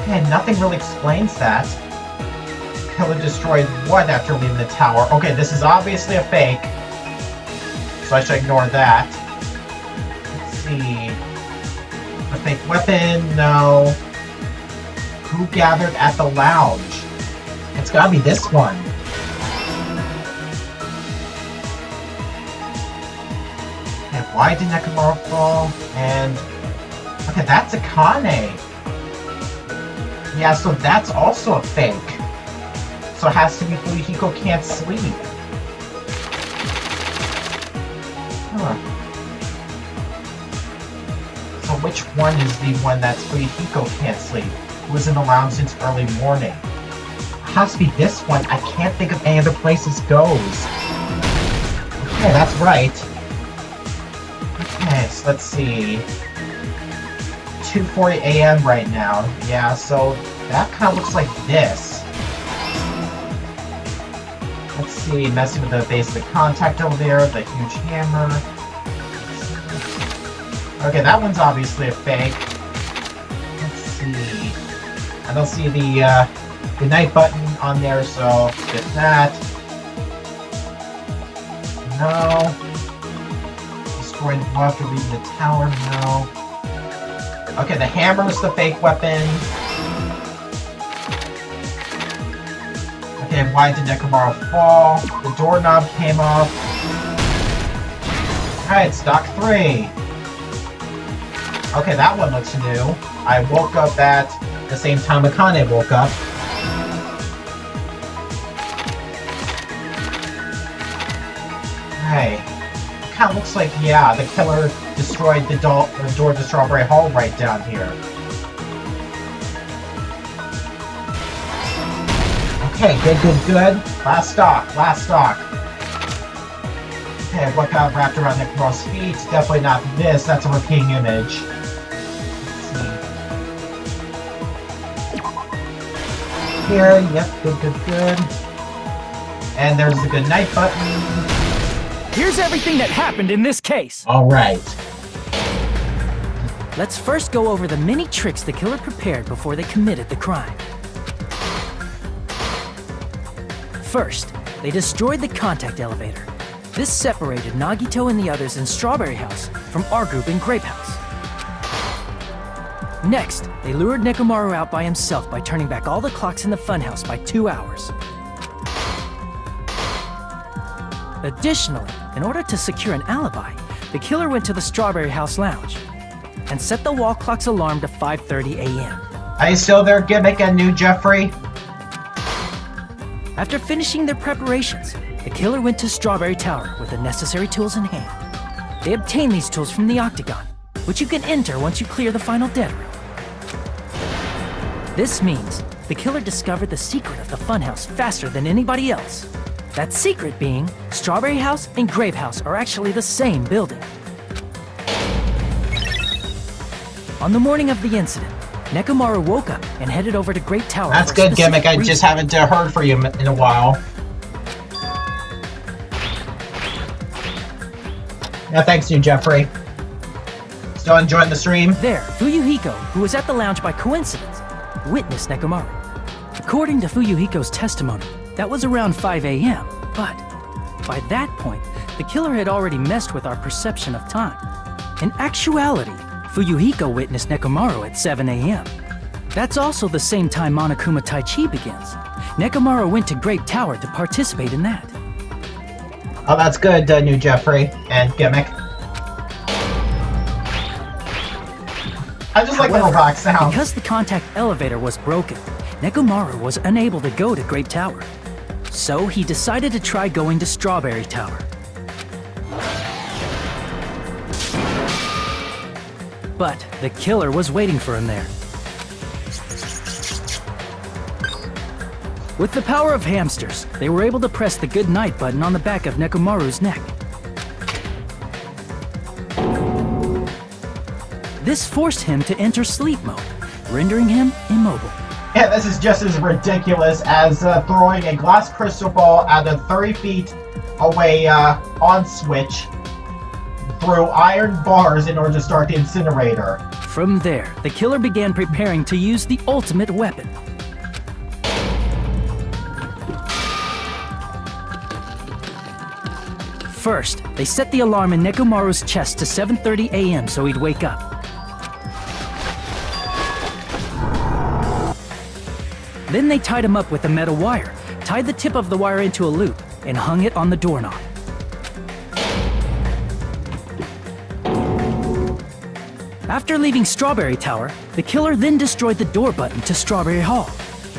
Okay, nothing really explains that. Killer destroyed what after leaving the tower? Okay, this is obviously a fake, so I should ignore that. Let's see. A fake weapon? No. Who gathered at the lounge? It's gotta be this one. And why did Nekomaru fall? And okay, that's Akane. Yeah, so that's also a fake. So it has to be Fuyuhiko can't sleep. Huh. So which one is the one that's Fuyuhiko can't sleep? Who was in the lounge since early morning? has to be this one. I can't think of any other places goes. Okay, that's right. Okay, so let's see. 2:40 a.m. right now. Yeah, so that kind of looks like this. Let's see, messing with the base of the contact elevator, the huge hammer. Okay, that one's obviously a fake. Let's see. I don't see the night button on there, so get that. No. Destroying the wall after leaving the tower, no. Okay, the hammer's the fake weapon. Okay, why did Nekomaru fall? The doorknob came off. Alright, stock 3. Okay, that one looks new. I woke up at the same time Akane woke up. Hey, it kind of looks like, yeah, the killer destroyed the door to Strawberry Hall right down here. Okay, good. Last stock. Okay, what got wrapped around Nekomaru's feet? Definitely not this, that's a repeating image. Here, yep, good. And there's the good night button. Here's everything that happened in this case. Alright. Let's first go over the many tricks the killer prepared before they committed the crime. First, they destroyed the contact elevator. This separated Nagito and the others in Strawberry House from our group in Grape House. Next, they lured Nekomaru out by himself by turning back all the clocks in the funhouse by 2 hours. Additionally, in order to secure an alibi, the killer went to the Strawberry House lounge and set the wall clock's alarm to 5:30 a.m. Are you still there, Gimmick and New Jeffrey? After finishing their preparations, the killer went to Strawberry Tower with the necessary tools in hand. They obtained these tools from the Octagon, which you can enter once you clear the final dead room. This means the killer discovered the secret of the funhouse faster than anybody else. That secret being, Strawberry House and Grape House are actually the same building. On the morning of the incident, Nekomaru woke up and headed over to Great Tower. That's good, Gimmick. I just haven't heard from you in a while. Yeah, thanks, New Jeffrey. Still enjoying the stream? There, Fuyuhiko, who was at the lounge by coincidence, witnessed Nekomaru. According to Fuyuhiko's testimony, that was around 5 a.m., but by that point, the killer had already messed with our perception of time. In actuality, Fuyuhiko witnessed Nekomaru at 7 a.m. That's also the same time Monokuma Taichi begins. Nekomaru went to Great Tower to participate in that. Oh, that's good, New Jeffrey and Gimmick. I just like the robotic sound. Because the contact elevator was broken, Nekomaru was unable to go to Great Tower. So he decided to try going to Strawberry Tower. But the killer was waiting for him there. With the power of hamsters, they were able to press the good night button on the back of Nekomaru's neck. This forced him to enter sleep mode, rendering him immobile. Yeah, this is just as ridiculous as throwing a glass crystal ball at a 30 feet away on switch through iron bars in order to start the incinerator. From there, the killer began preparing to use the ultimate weapon. First, they set the alarm in Nekomaru's chest to 7:30 a.m. so he'd wake up. Then they tied him up with a metal wire, tied the tip of the wire into a loop, and hung it on the doorknob. After leaving Strawberry Tower, the killer then destroyed the door button to Strawberry Hall.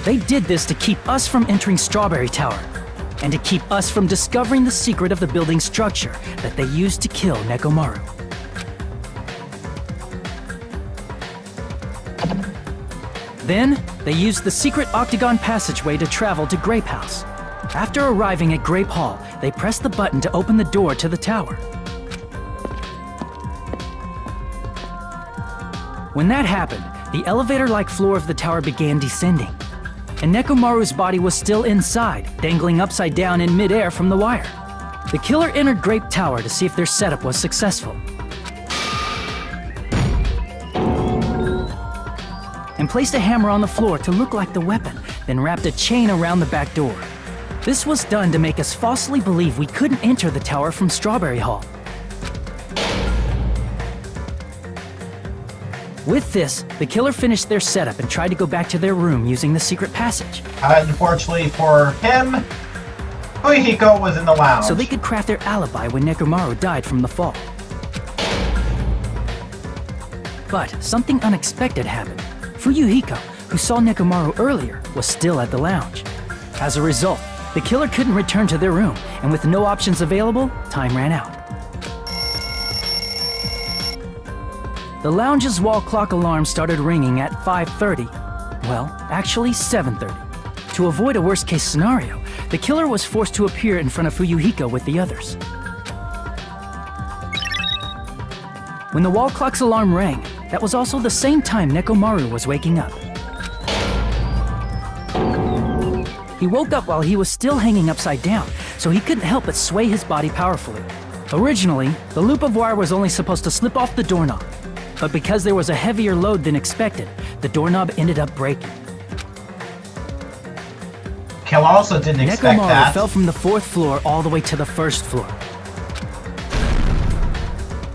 They did this to keep us from entering Strawberry Tower, and to keep us from discovering the secret of the building's structure that they used to kill Nekomaru. Then, they used the secret octagon passageway to travel to Grape House. After arriving at Grape Hall, they pressed the button to open the door to the tower. When that happened, the elevator-like floor of the tower began descending. And Nekomaru's body was still inside, dangling upside down in midair from the wire. The killer entered Grape Tower to see if their setup was successful. And placed a hammer on the floor to look like the weapon, then wrapped a chain around the back door. This was done to make us falsely believe we couldn't enter the tower from Strawberry Hall. With this, the killer finished their setup and tried to go back to their room using the secret passage. Unfortunately for him, Fuyuhiko was in the lounge. So they could craft their alibi when Nekomaru died from the fall. But something unexpected happened. Fuyuhiko, who saw Nekomaru earlier, was still at the lounge. As a result, the killer couldn't return to their room, and with no options available, time ran out. The lounge's wall clock alarm started ringing at 5:30. Well, actually 7:30. To avoid a worst-case scenario, the killer was forced to appear in front of Fuyuhiko with the others. When the wall clock's alarm rang, that was also the same time Nekomaru was waking up. He woke up while he was still hanging upside down, so he couldn't help but sway his body powerfully. Originally, the loop of wire was only supposed to slip off the doorknob, but because there was a heavier load than expected, the doorknob ended up breaking. Killer also didn't expect Nekomaru that. fell from the 4th floor all the way to the 1st floor.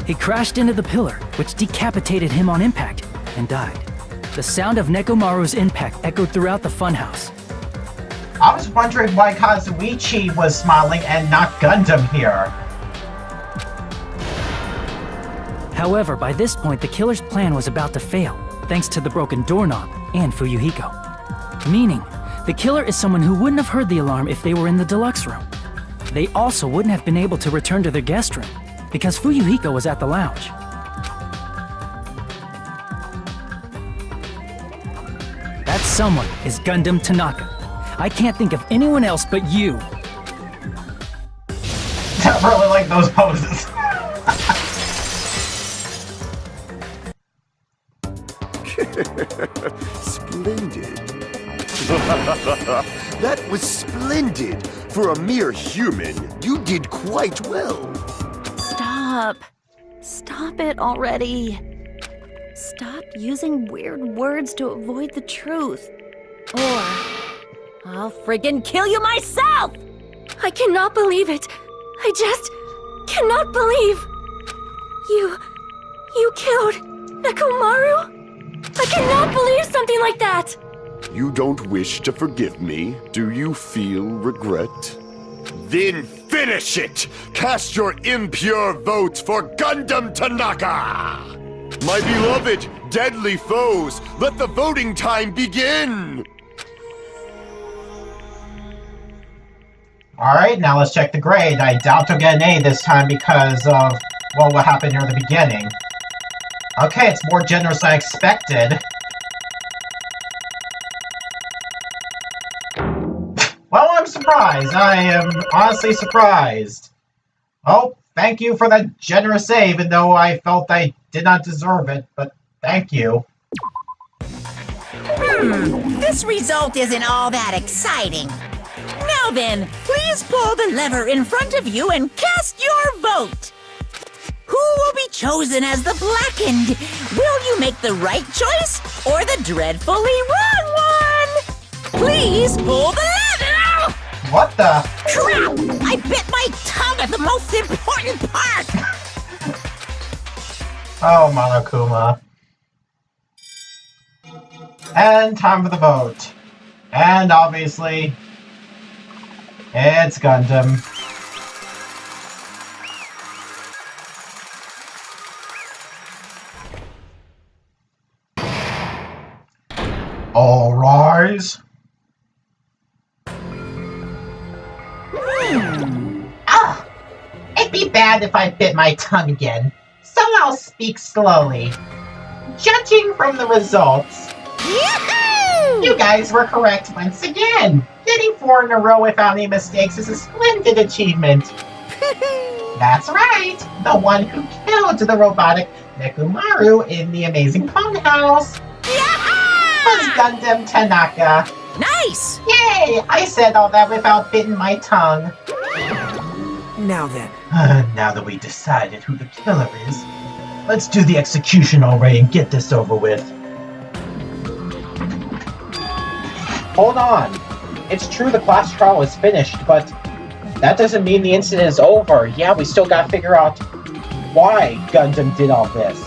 He crashed into the pillar, which decapitated him on impact, and died. The sound of Nekomaru's impact echoed throughout the funhouse. I was wondering why Kazuichi was smiling and not Gundam here. However, by this point, the killer's plan was about to fail, thanks to the broken doorknob and Fuyuhiko. Meaning, the killer is someone who wouldn't have heard the alarm if they were in the deluxe room. They also wouldn't have been able to return to their guest room, because Fuyuhiko was at the lounge. That someone is Gundam Tanaka. I can't think of anyone else but you. I really like those poses. Splendid. That was splendid. For a mere human, you did quite well. Stop. Stop it already. Stop using weird words to avoid the truth. Or I'll friggin' kill you myself! I cannot believe it. I just cannot believe. You killed Nekomaru? I cannot believe something like that! You don't wish to forgive me? Do you feel regret? Then finish it! Cast your impure votes for Gundam Tanaka! My beloved, deadly foes, let the voting time begin! Alright, now let's check the grade. I doubt he'll get an A this time because of, well, what happened near the beginning. Okay, it's more generous than I expected. Well, I'm surprised. I am honestly surprised. Oh, thank you for that generous A, even though I felt I did not deserve it, but thank you. This result isn't all that exciting. Now then, please pull the lever in front of you and cast your vote. Who will be chosen as the blackened? Will you make the right choice or the dreadfully wrong one? Please pull the lever! What the? Crap! I bit my tongue at the most important part! Oh, Monokuma. And time for the vote. And obviously, it's Gundam. All rise. Ah! It'd be bad if I bit my tongue again, so I'll speak slowly. Judging from the results, Yahoo! You guys were correct once again. Getting 4 in a row without any mistakes is a splendid achievement. That's right. The one who killed the robotic Nekomaru in the Amazing Funhouse was Gundam Tanaka. Nice! Yay! I said all that without biting my tongue. Now then, Now that we decided who the killer is, let's do the execution already and get this over with. Hold on. It's true the class trial is finished, but that doesn't mean the incident is over. Yeah, we still gotta figure out why Gundam did all this.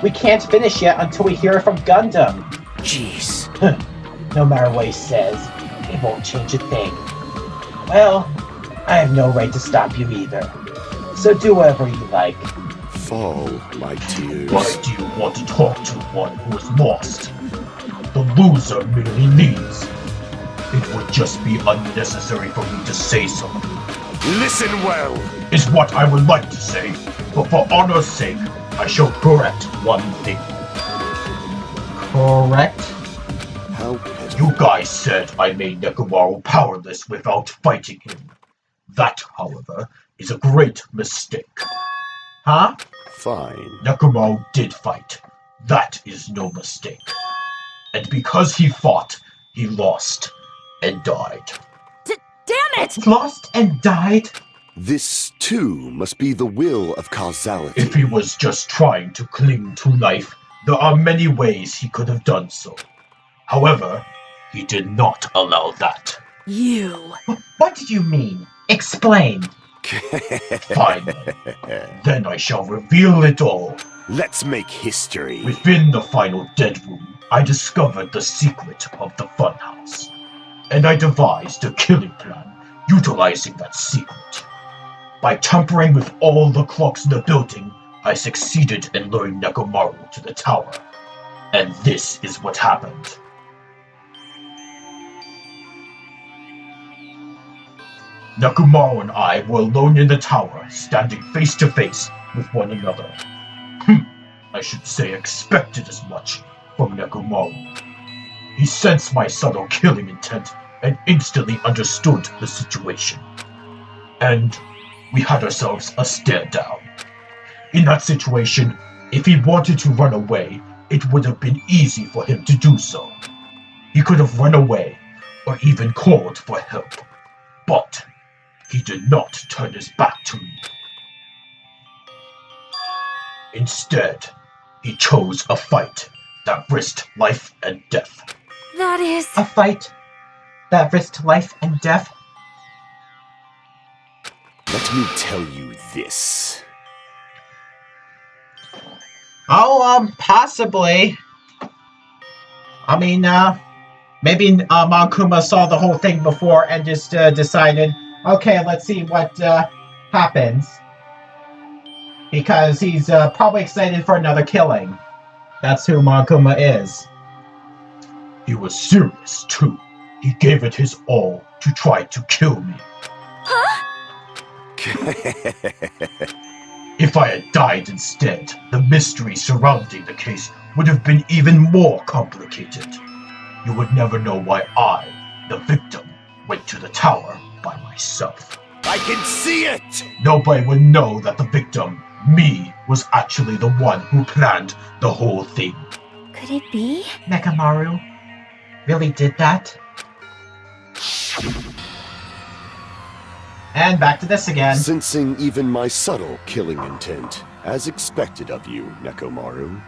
We can't finish yet until we hear from Gundam. jeez. No matter what he says, it won't change a thing. Well, I have no right to stop you either. So do whatever you like. Fall, my tears. Why do you want to talk to one who is lost? The loser merely leaves. It would just be unnecessary for me to say so. Listen well. Is what I would like to say, but for honor's sake, I shall correct one thing. Correct? How You guys said I made Nekomaru powerless without fighting him. That, however, is a great mistake. Huh? fine. Nekomaru did fight. That is no mistake. And because he fought, he lost and died. Damn it! Lost and died? This, too, must be the will of causality. If he was just trying to cling to life, there are many ways he could have done so. However, he did not allow that. You. What do you mean? Explain. Fine. Then I shall reveal it all. Let's make history. Within the final dead room, I discovered the secret of the funhouse. And I devised a killing plan, utilizing that secret. By tampering with all the clocks in the building, I succeeded in luring Nekomaru to the tower. And this is what happened. Nekomaru and I were alone in the tower, standing face to face with one another. I should say expected as much from Nekomaru. He sensed my subtle killing intent and instantly understood the situation. And we had ourselves a stare down. In that situation, if he wanted to run away, it would have been easy for him to do so. He could have run away, or even called for help. But he did not turn his back to me. Instead, he chose a fight that risked life and death. That is. A fight that risked life and death? Let me tell you this. Oh, possibly. I mean, maybe Monkuma saw the whole thing before and just decided, okay, let's see what happens. Because he's probably excited for another killing. That's who Monkuma is. He was serious, too. He gave it his all to try to kill me. Huh? If I had died instead, the mystery surrounding the case would have been even more complicated. You would never know why I, the victim, went to the tower by myself. I can see it! Nobody would know that the victim, me, was actually the one who planned the whole thing. Could it be? Nekomaru really did that? And back to this again. Sensing even my subtle killing intent, as expected of you, Nekomaru.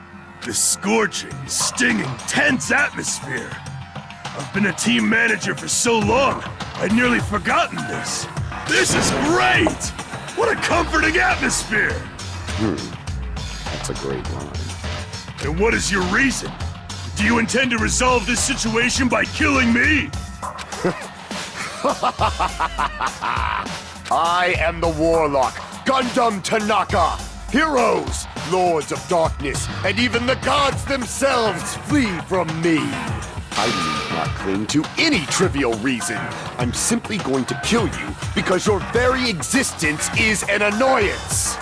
This scorching, stinging, tense atmosphere. I've been a team manager for so long, I'd nearly forgotten this. This is great! What a comforting atmosphere! That's a great line. And what is your reason? Do you intend to resolve this situation by killing me? I am the Warlock, Gundam Tanaka! Heroes, Lords of Darkness, and even the gods themselves flee from me! I need not cling to any trivial reason. I'm simply going to kill you because your very existence is an annoyance!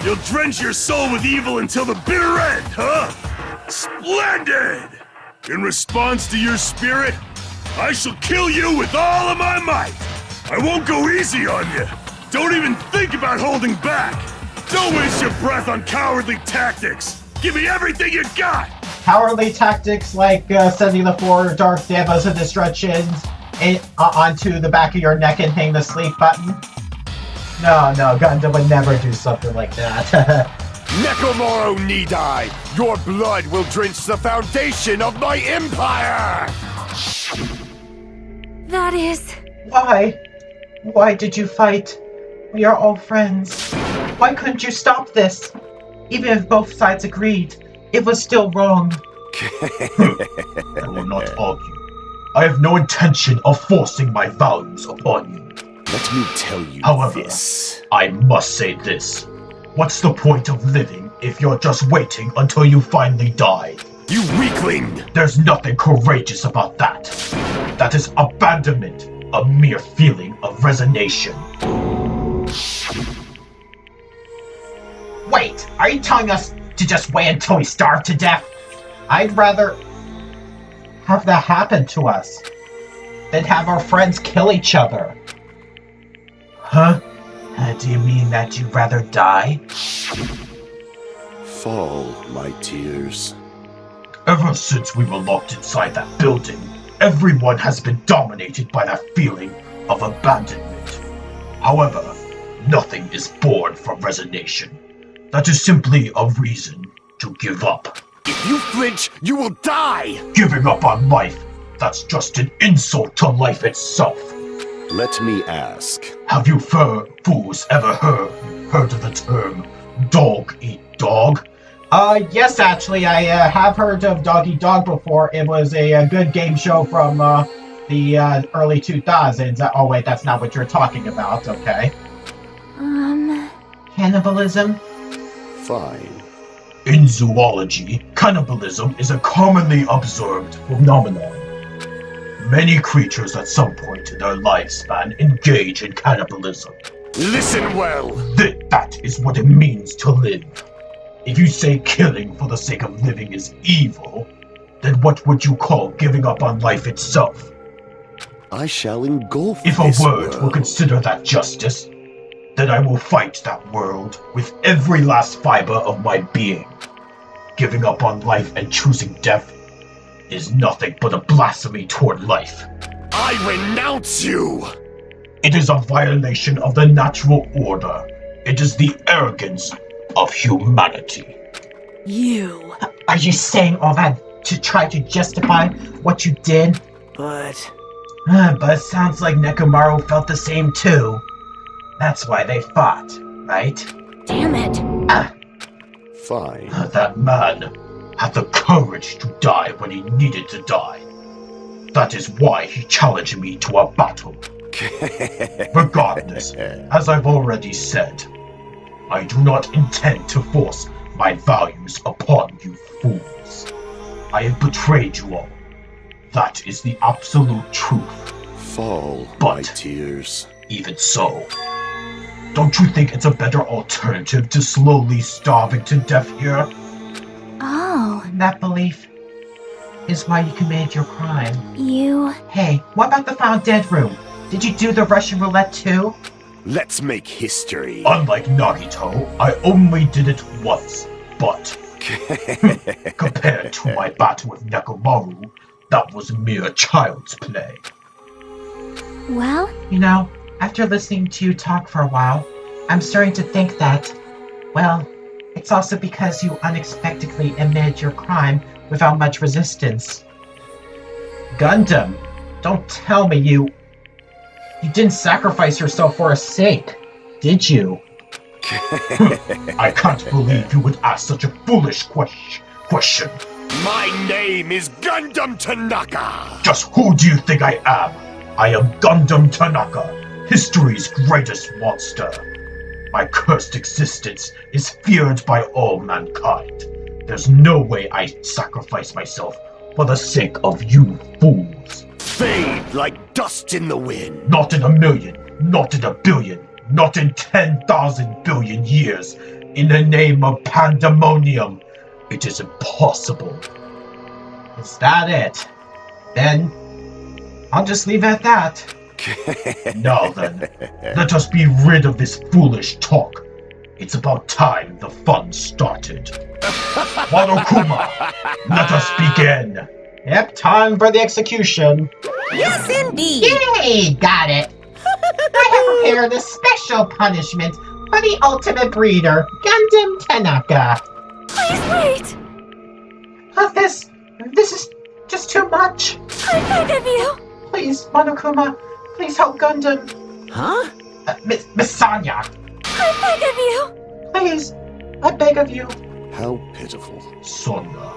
You'll You'll drench your soul with evil until the bitter end, huh? Splendid! In response to your spirit, I shall kill you with all of my might! I won't go easy on you! Don't even think about holding back! Don't waste your breath on cowardly tactics! Give me everything you got! Cowardly tactics like sending the 4 dark devas of destructions onto the back of your neck and hitting the sleep button? No, Gundam would never do something like that. Nekomaru need I! Your blood will drench the foundation of my empire! That is... Why? Why did you fight? We are all friends. Why couldn't you stop this? Even if both sides agreed, it was still wrong. I will not argue. I have no intention of forcing my values upon you. Let me tell you However, this. I must say this. What's the point of living if you're just waiting until you finally die? You weakling! There's nothing courageous about that. That is abandonment, a mere feeling of resignation. Wait, are you telling us to just wait until we starve to death? I'd rather have that happen to us than have our friends kill each other. Huh? Do you mean that you'd rather die? Fall, my tears. Ever since we were locked inside that building, everyone has been dominated by that feeling of abandonment. However, nothing is born from resignation. That is simply a reason to give up. If you flinch, you will die! Giving up on life, that's just an insult to life itself. Let me ask. Have you fools ever heard of the term dog eat dog? Yes, actually, I have heard of Dog Eat Dog before. It was a good game show from the early 2000s. Oh, wait, that's not what you're talking about, okay. Cannibalism? Fine. In zoology, cannibalism is a commonly observed phenomenon. Many creatures at some point in their lifespan engage in cannibalism. Listen well! That is what it means to live. If you say killing for the sake of living is evil, then what would you call giving up on life itself? I shall engulf If this a word world. will consider that justice, then I will fight that world with every last fiber of my being. Giving up on life and choosing death is nothing but a blasphemy toward life. I renounce you! It is a violation of the natural order. It is the arrogance of humanity. You. Are you saying all that to try to justify what you did? But... But it sounds like Nekomaru felt the same too. That's why they fought, right? Damn it. Fine. That man had the courage to die when he needed to die. That is why he challenged me to a battle. Regardless, as I've already said, I do not intend to force my values upon you fools. I have betrayed you all. That is the absolute truth. Fall, But- my tears. Even so, don't you think it's a better alternative to slowly starving to death here? Oh, That belief is why you committed your crime. you... Hey, what about the found dead room? Did you do the Russian roulette too? Let's make history. Unlike Nagito, I only did it once, but compared to my battle with Nekomaru, that was mere child's play. Well, You know, after listening to you talk for a while, I'm starting to think that, well, it's also because you unexpectedly admitted your crime without much resistance. Gundam, don't tell me you didn't sacrifice yourself for a sake, did you? I can't believe you would ask such a foolish question. My name is Gundam Tanaka! Just who do you think I am? I am Gundam Tanaka, history's greatest monster. My cursed existence is feared by all mankind. There's no way I sacrifice myself for the sake of you fools. Fade like dust in the wind. Not in a million, not in a billion, not in 10,000 billion years. In the name of pandemonium, it is impossible. Is that it? Then I'll just leave it at that. Now then, let us be rid of this foolish talk. It's about time the fun started. Monokuma, let us begin. Yep, time for the execution. Yes, indeed. Yay! Got it. I have prepared a special punishment for the ultimate breeder, Gundam Tanaka. Please wait! This is just too much. I beg of you! Please, Monokuma, please help Gundam. Huh? Miss Sanya, I beg of you! please, I beg of you. How pitiful. Sonya,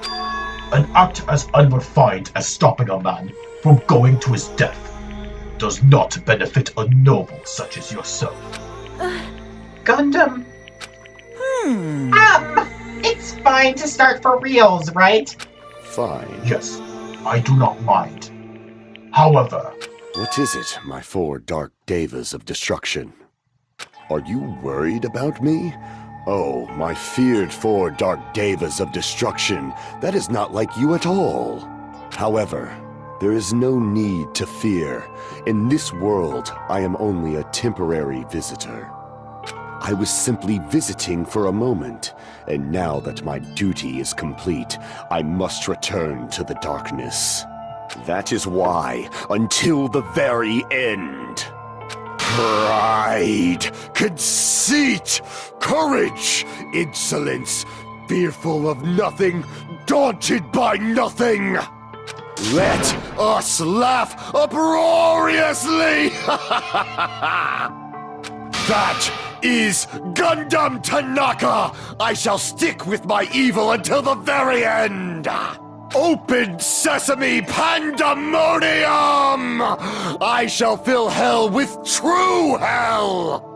an act as unrefined as stopping a man from going to his death does not benefit a noble such as yourself. Gundam, it's fine to start for reals, right? Fine. Yes, I do not mind. However, What is it, my four dark devas of destruction? Are you worried about me? Oh, my feared four dark devas of destruction, that is not like you at all. However, there is no need to fear. In this world, I am only a temporary visitor. I was simply visiting for a moment, and now that my duty is complete, I must return to the darkness. That is why, until the very end, pride, conceit, courage, insolence, fearful of nothing, daunted by nothing. Let us laugh uproariously! That is Gundam Tanaka! I shall stick with my evil until the very end! Open sesame pandemonium! I shall fill hell with true hell!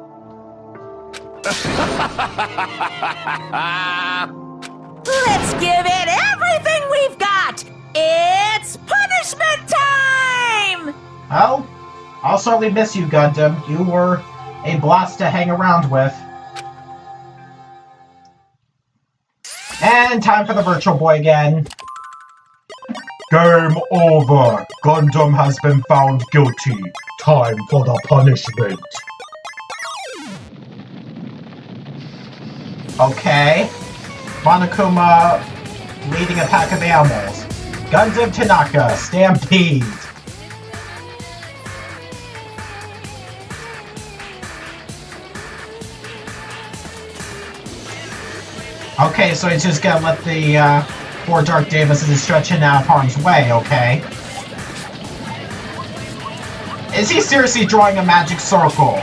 Let's give it everything we've got! It's punishment time! Well, I'll certainly miss you, Gundam. You were a blast to hang around with. And time for the Virtual Boy again. game over. Gundam has been found guilty. Time for the punishment. Okay. Monokuma leading a pack of animals. Gundam Tanaka, Stampede. Okay, so he's just gonna let the four Dark Davises stretch in out of harm's way, okay? Is he seriously drawing a magic circle?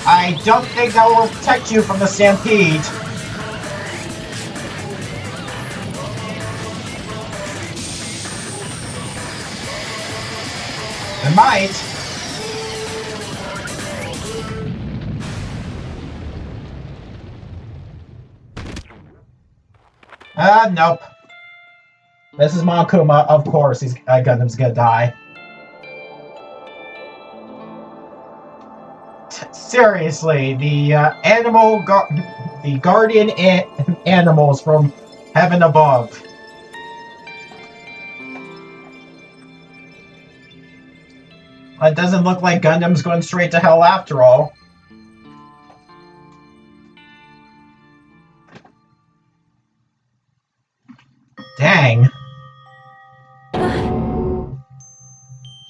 I don't think that will protect you from the stampede. It might. Nope. This is Monokuma, of course. He's Gundam's gonna die. Seriously, the the guardian animals from heaven above. It doesn't look like Gundam's going straight to hell after all. Dang.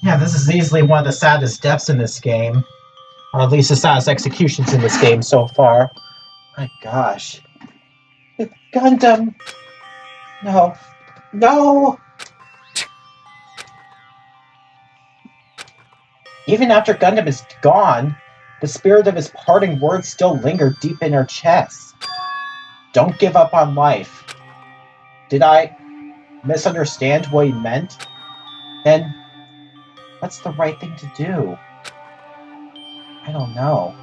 Yeah, this is easily one of the saddest deaths in this game. Or at least the saddest executions in this game so far. My gosh. Gundam! No. No! Even after Gundam is gone, the spirit of his parting words still linger deep in her chest. Don't give up on life. Did I misunderstand what he meant? Then, what's the right thing to do? I don't know.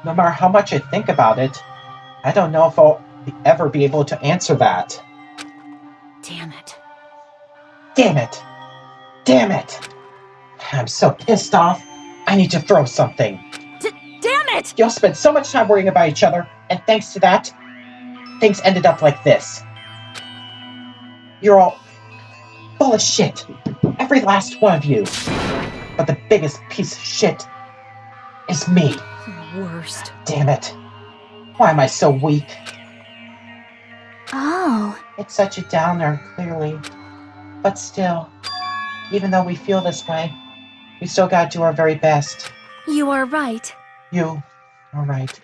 No matter how much I think about it, I don't know if I'll ever be able to answer that. Damn it. Damn it! Damn it! I'm so pissed off, I need to throw something. Damn it! You all spent so much time worrying about each other, and thanks to that, things ended up like this. You're all full of shit. Every last one of you. But the biggest piece of shit is me. Worst. Damn it. Why am I so weak? Oh, It's such a downer, clearly. But still, even though we feel this way, we still gotta do our very best. You are right. You are right.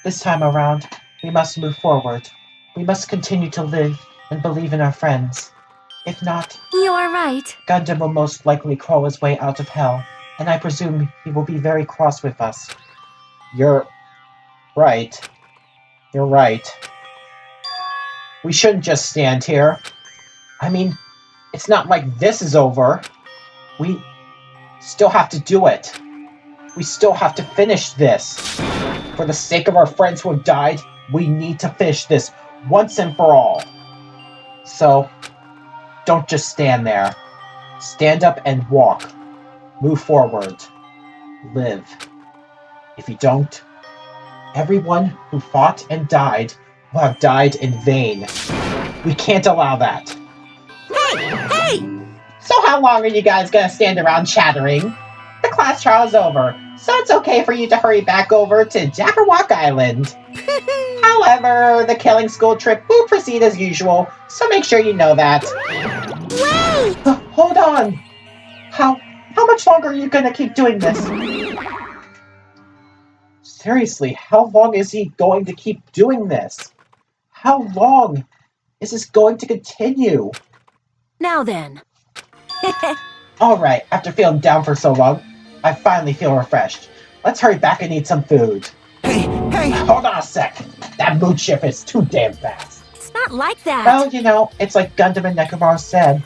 This time around, we must move forward. We must continue to live and believe in our friends. If not, You are right. Gundam will most likely crawl his way out of hell, and I presume he will be very cross with us. You're right. You're right. We shouldn't just stand here. I mean, it's not like this is over. We still have to do it. We still have to finish this. For the sake of our friends who have died, we need to finish this once and for all. So, don't just stand there. Stand up and walk. Move forward. Live. If you don't, everyone who fought and died will have died in vain. We can't allow that. Hey! So how long are you guys gonna stand around chattering? The class trial is over, so it's okay for you to hurry back over to Jabberwock Island. However, the killing school trip will proceed as usual, so make sure you know that. Wait! Hold on! How much longer are you gonna keep doing this? Seriously, how long is he going to keep doing this? How long is this going to continue? Now then. Alright, after feeling down for so long, I finally feel refreshed. Let's hurry back and eat some food. Hey! Hold on a sec. That mood shift is too damn fast. It's not like that. Well, you know, it's like Gundam and Nekomaru said.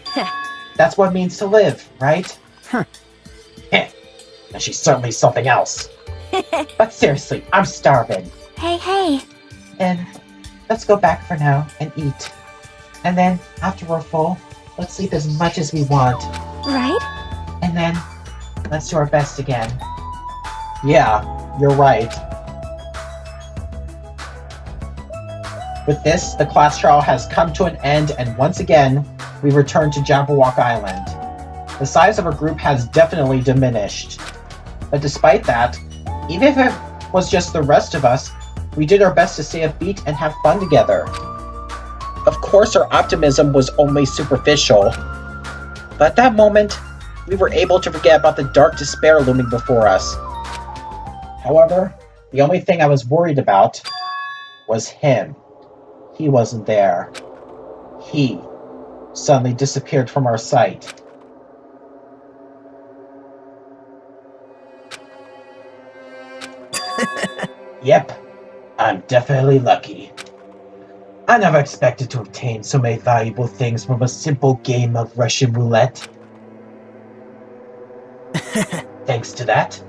That's what it means to live, right? And she's certainly something else. But seriously, I'm starving. hey. And let's go back for now and eat. And then, after we're full, let's sleep as much as we want. Right? And then, let's do our best again. Yeah, you're right. With this, the class trial has come to an end, and once again, we return to Jabberwock Island. The size of our group has definitely diminished. But despite that, even if it was just the rest of us, we did our best to stay upbeat and have fun together. Of course, our optimism was only superficial, but at that moment, we were able to forget about the dark despair looming before us. However, the only thing I was worried about was him. He wasn't there. He suddenly disappeared from our sight. Yep, I'm definitely lucky. I never expected to obtain so many valuable things from a simple game of Russian roulette. Thanks to that,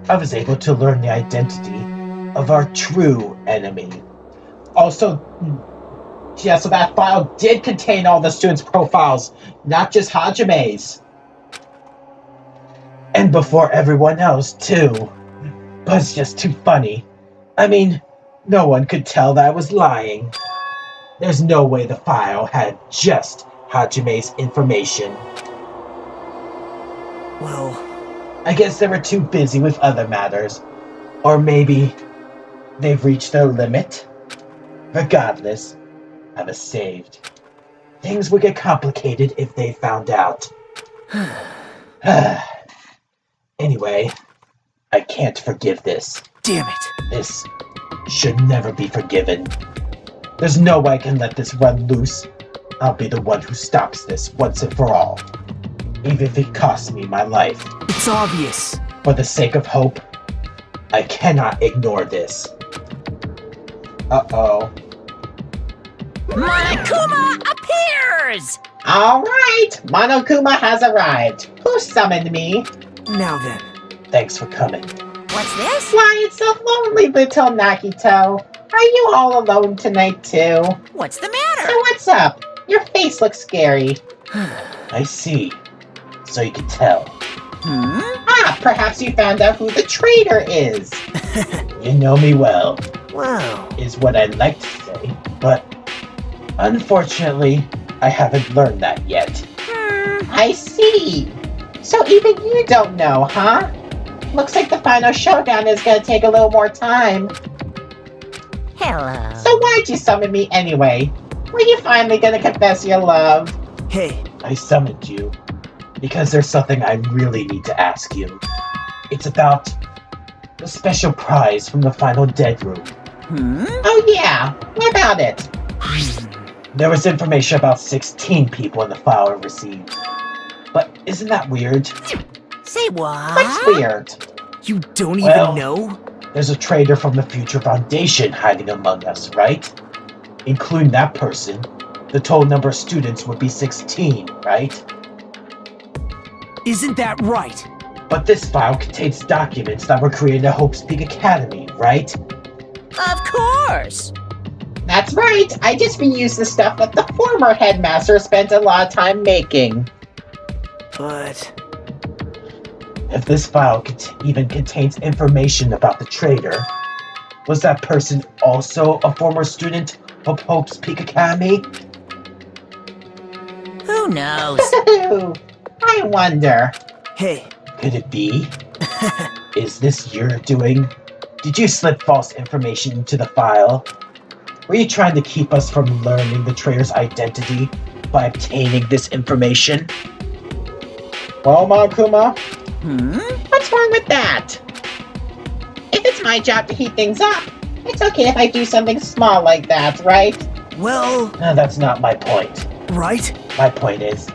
I was able to learn the identity of our true enemy. Also, yeah, so that file did contain all the students' profiles, not just Hajime's. And before everyone else, too. But it's just too funny. I mean, no one could tell that I was lying. There's no way the file had just Hajime's information. Well, I guess they were too busy with other matters. Or maybe they've reached their limit. Regardless, I was saved. Things would get complicated if they found out. Anyway, I can't forgive this. damn it. This should never be forgiven. There's no way I can let this run loose. I'll be the one who stops this once and for all. Even if it costs me my life. It's obvious. For the sake of hope, I cannot ignore this. Uh-oh. Monokuma appears! Alright, Monokuma has arrived. Who summoned me? Now then. Thanks for coming. What's this? Why, it's a lonely little Nagito. Are you all alone tonight, too? What's the matter? So what's up? Your face looks scary. I see. So you can tell. Hmm? Ah, perhaps you found out who the traitor is. You know me well, Wow. is what I'd like to say, but unfortunately, I haven't learned that yet. I see. So even you don't know, huh? Looks like the final showdown is gonna take a little more time. Hello. So why'd you summon me anyway? Were you finally gonna confess your love? Hey, I summoned you because there's something I really need to ask you. It's about the special prize from the final dead room. Oh yeah, what about it? There was information about 16 people in the file I received. But isn't that weird? Say what? What's weird? you don't Well- even know? There's a traitor from the Future Foundation hiding among us, right? Including that person, the total number of students would be 16, right? Isn't that right? But this file contains documents that were created at Hope's Peak Academy, right? Of course. That's right, I just reused the stuff that the former headmaster spent a lot of time making. But If this file even contains information about the traitor, was that person also a former student of Hope's Peak Academy? Who knows? I wonder. hey, Could it be? Is this your doing? Did you slip false information into the file? Were you trying to keep us from learning the traitor's identity by obtaining this information? Well, Monokuma, what's wrong with that? If it's my job to heat things up, it's okay if I do something small like that, right? well, No, that's not my point. right? My point is,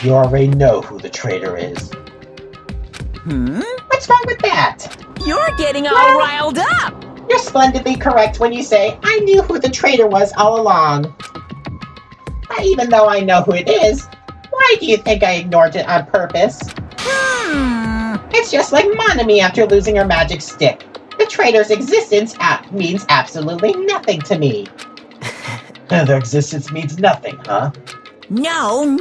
you already know who the traitor is. What's wrong with that? You're getting all Well- riled up. You're splendidly correct when you say I knew who the traitor was all along. But even though I know who it is, why do you think I ignored it on purpose? It's just like Monami after losing her magic stick. The traitor's existence means absolutely nothing to me. Their existence means nothing, huh? No.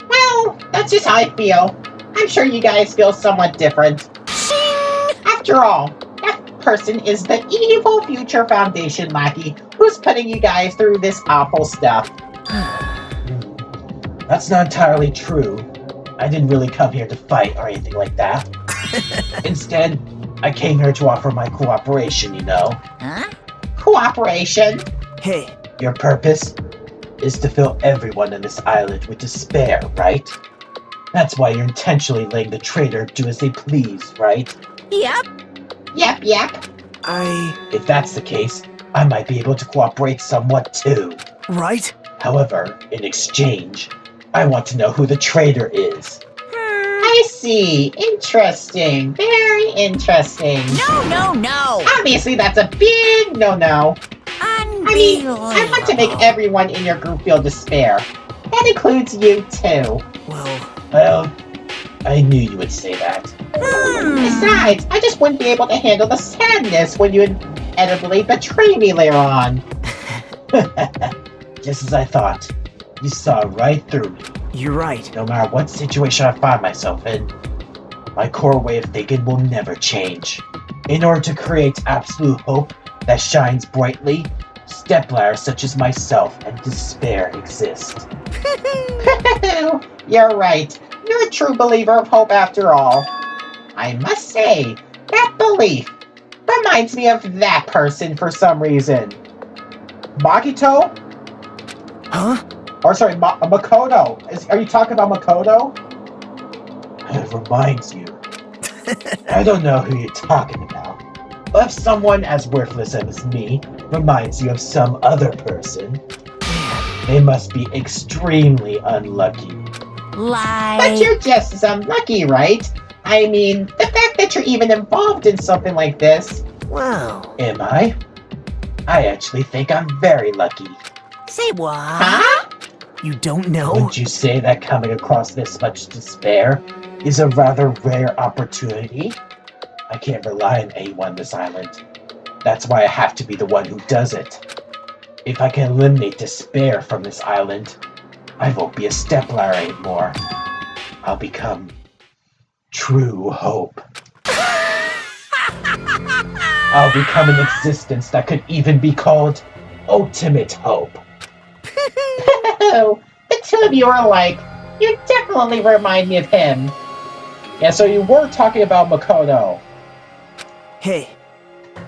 Well, that's just how I feel. I'm sure you guys feel somewhat different. After all, that person is the evil Future Foundation lackey who's putting you guys through this awful stuff. That's not entirely true. I didn't really come here to fight or anything like that. Instead, I came here to offer my cooperation, you know. Huh? Cooperation? Hey, Your purpose is to fill everyone on this island with despair, right? That's why you're intentionally letting the traitor do as they please, right? Yep. Yep. If that's the case, I might be able to cooperate somewhat too. right? However, in exchange, I want to know who the traitor is. I see. Interesting. Very interesting. No. Obviously, that's a big no-no. I mean, I want to make everyone in your group feel despair. That includes you, too. Well, I knew you would say that. Besides, I just wouldn't be able to handle the sadness when you inevitably betray me later on. Just as I thought. You saw right through me. You're right. No matter what situation I find myself in, my core way of thinking will never change. In order to create absolute hope that shines brightly, stepladders such as myself and despair exist. You're right. You're a true believer of hope after all. I must say, that belief reminds me of that person for some reason. Magito? Huh? Or sorry, Makoto. Are you talking about Makoto? It reminds you. I don't know who you're talking about. But if someone as worthless as me reminds you of some other person, they must be extremely unlucky. But you're just as unlucky, right? I mean, the fact that you're even involved in something like this. Wow. Am I? I actually think I'm very lucky. Say what? Huh? You don't know? Wouldn't you say that coming across this much despair is a rather rare opportunity? I can't rely on anyone on this island. That's why I have to be the one who does it. If I can eliminate despair from this island, I won't be a stepladder anymore. I'll become true hope. I'll become an existence that could even be called ultimate hope. The two of you are alike. You definitely remind me of him. Yeah, so you were talking about Makoto. Hey.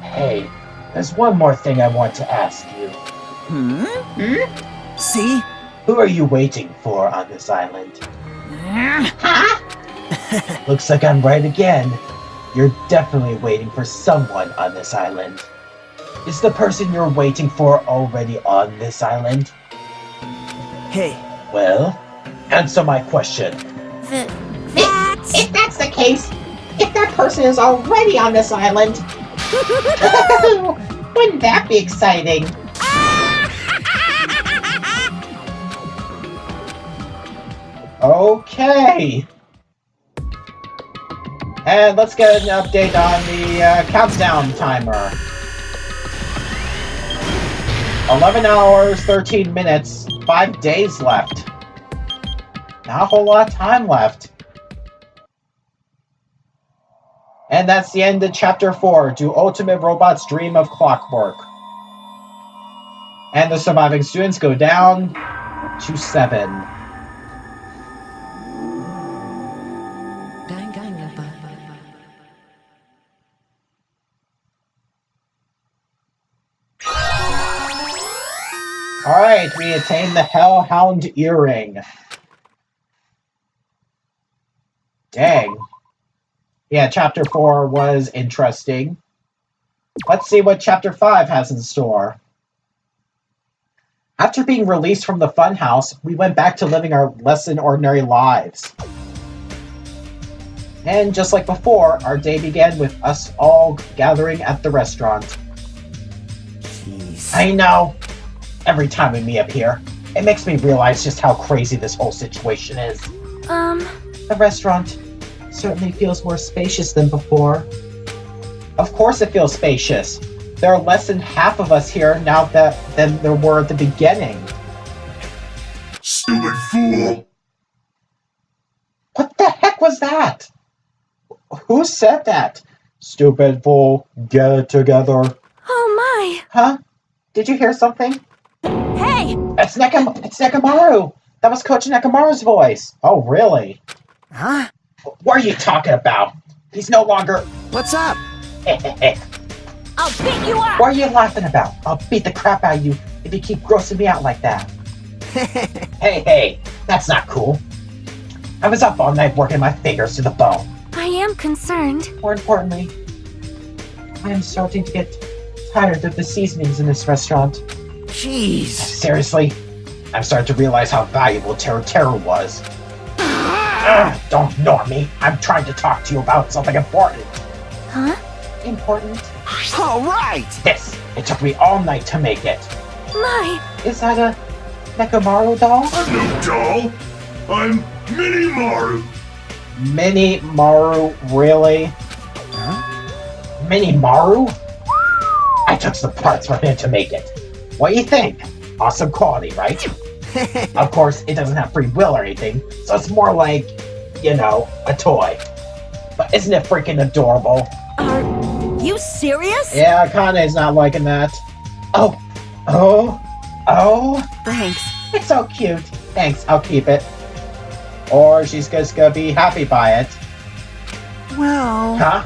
Hey, there's one more thing I want to ask you. See? Who are you waiting for on this island? Huh? Looks like I'm right again. You're definitely waiting for someone on this island. Is the person you're waiting for already on this island? Hey. Well, answer my question. If that's the case, if that person is already on this island, wouldn't that be exciting? Okay. And let's get an update on the countdown timer. 11 hours, 13 minutes, 5 days left. Not a whole lot of time left. And that's the end of Chapter 4. Do Ultimate Robots Dream of Clockwork? And the surviving students go down to 7. Alright, we attained the Hellhound Earring. Dang. Yeah, Chapter 4 was interesting. Let's see what Chapter 5 has in store. After being released from the funhouse, we went back to living our less than ordinary lives. And just like before, our day began with us all gathering at the restaurant. Jeez. I know. Every time we meet up here, it makes me realize just how crazy this whole situation is. The restaurant certainly feels more spacious than before. Of course it feels spacious. There are less than half of us here now than there were at the beginning. Stupid fool! What the heck was that? Who said that? Stupid fool, get it together. Oh my! Huh? Did you hear something? Hey! It's Nekamaru! That was Coach Nekamaru's voice. Oh, really? Huh? What are you talking about? He's no longer... What's up? I'll beat you up! What are you laughing about? I'll beat the crap out of you if you keep grossing me out like that. Hey, that's not cool. I was up all night working my fingers to the bone. I am concerned. More importantly, I am starting to get tired of the seasonings in this restaurant. Jeez. Seriously, I'm starting to realize how valuable Teru was. Don't ignore me. I'm trying to talk to you about something important. Huh? Important? All right. This. It took me all night to make it. My! Is that a Nekamaru doll? I'm no doll! I'm Mini Maru! Mini Maru, really? Huh? Mini Maru? I took some parts for him to make it. What do you think? Awesome quality, right? Of course, it doesn't have free will or anything, so it's more like, a toy. But isn't it freaking adorable? Are you serious? Yeah, Kane's not liking that. Oh. Thanks. It's so cute. Thanks, I'll keep it. Or she's just gonna be happy by it. Well... Huh?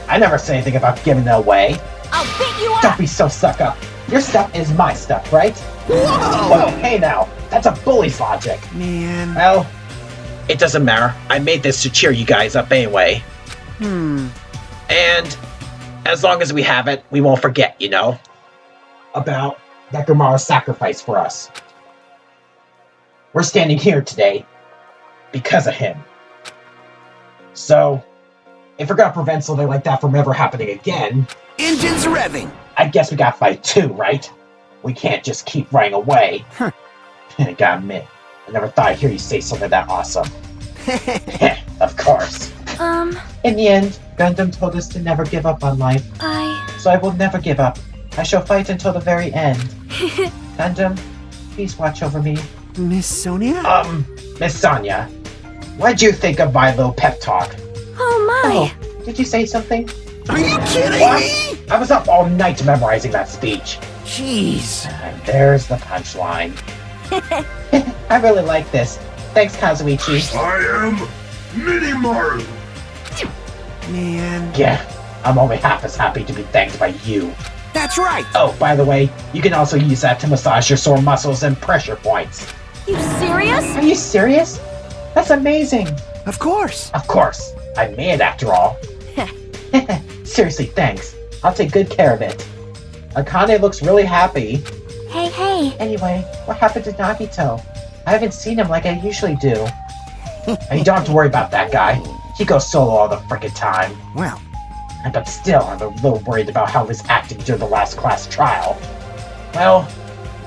I never say anything about giving it away. I'll beat you up! Don't be so stuck up. Your stuff is my stuff, right? Whoa! Hey now, that's a bully's logic. Man. Well, it doesn't matter. I made this to cheer you guys up anyway. And as long as we have it, we won't forget, about Nekamaru's sacrifice for us. We're standing here today because of him. So, if we're gonna prevent something like that from ever happening again... Engines revving! I guess we gotta fight too, right? We can't just keep running away. I gotta admit, I never thought I'd hear you say something that awesome. Of course. In the end, Gundam told us to never give up on life. So I will never give up. I shall fight until the very end. Gundam, please watch over me. Miss Sonia? Miss Sonia, what'd you think of my little pep talk? Oh my! Oh, did you say something? Are you kidding What? me? I was up all night memorizing that speech. Jeez. And there's the punchline. I really like this. Thanks, Kazuichi. I am Minimaru. Man, Yeah, I'm only half as happy to be thanked by you. that's right. Oh, by the way, you can also use that to massage your sore muscles and pressure points. You serious? Are you serious? That's amazing. Of course. Of course. I'm mad after all. Seriously, thanks. I'll take good care of it. Akane looks really happy. Hey. Anyway, what happened to Nagito? I haven't seen him like I usually do. And you don't have to worry about that guy. He goes solo all the frickin' time. Well, But still, I'm a little worried about how he's acting during the last class trial. Well,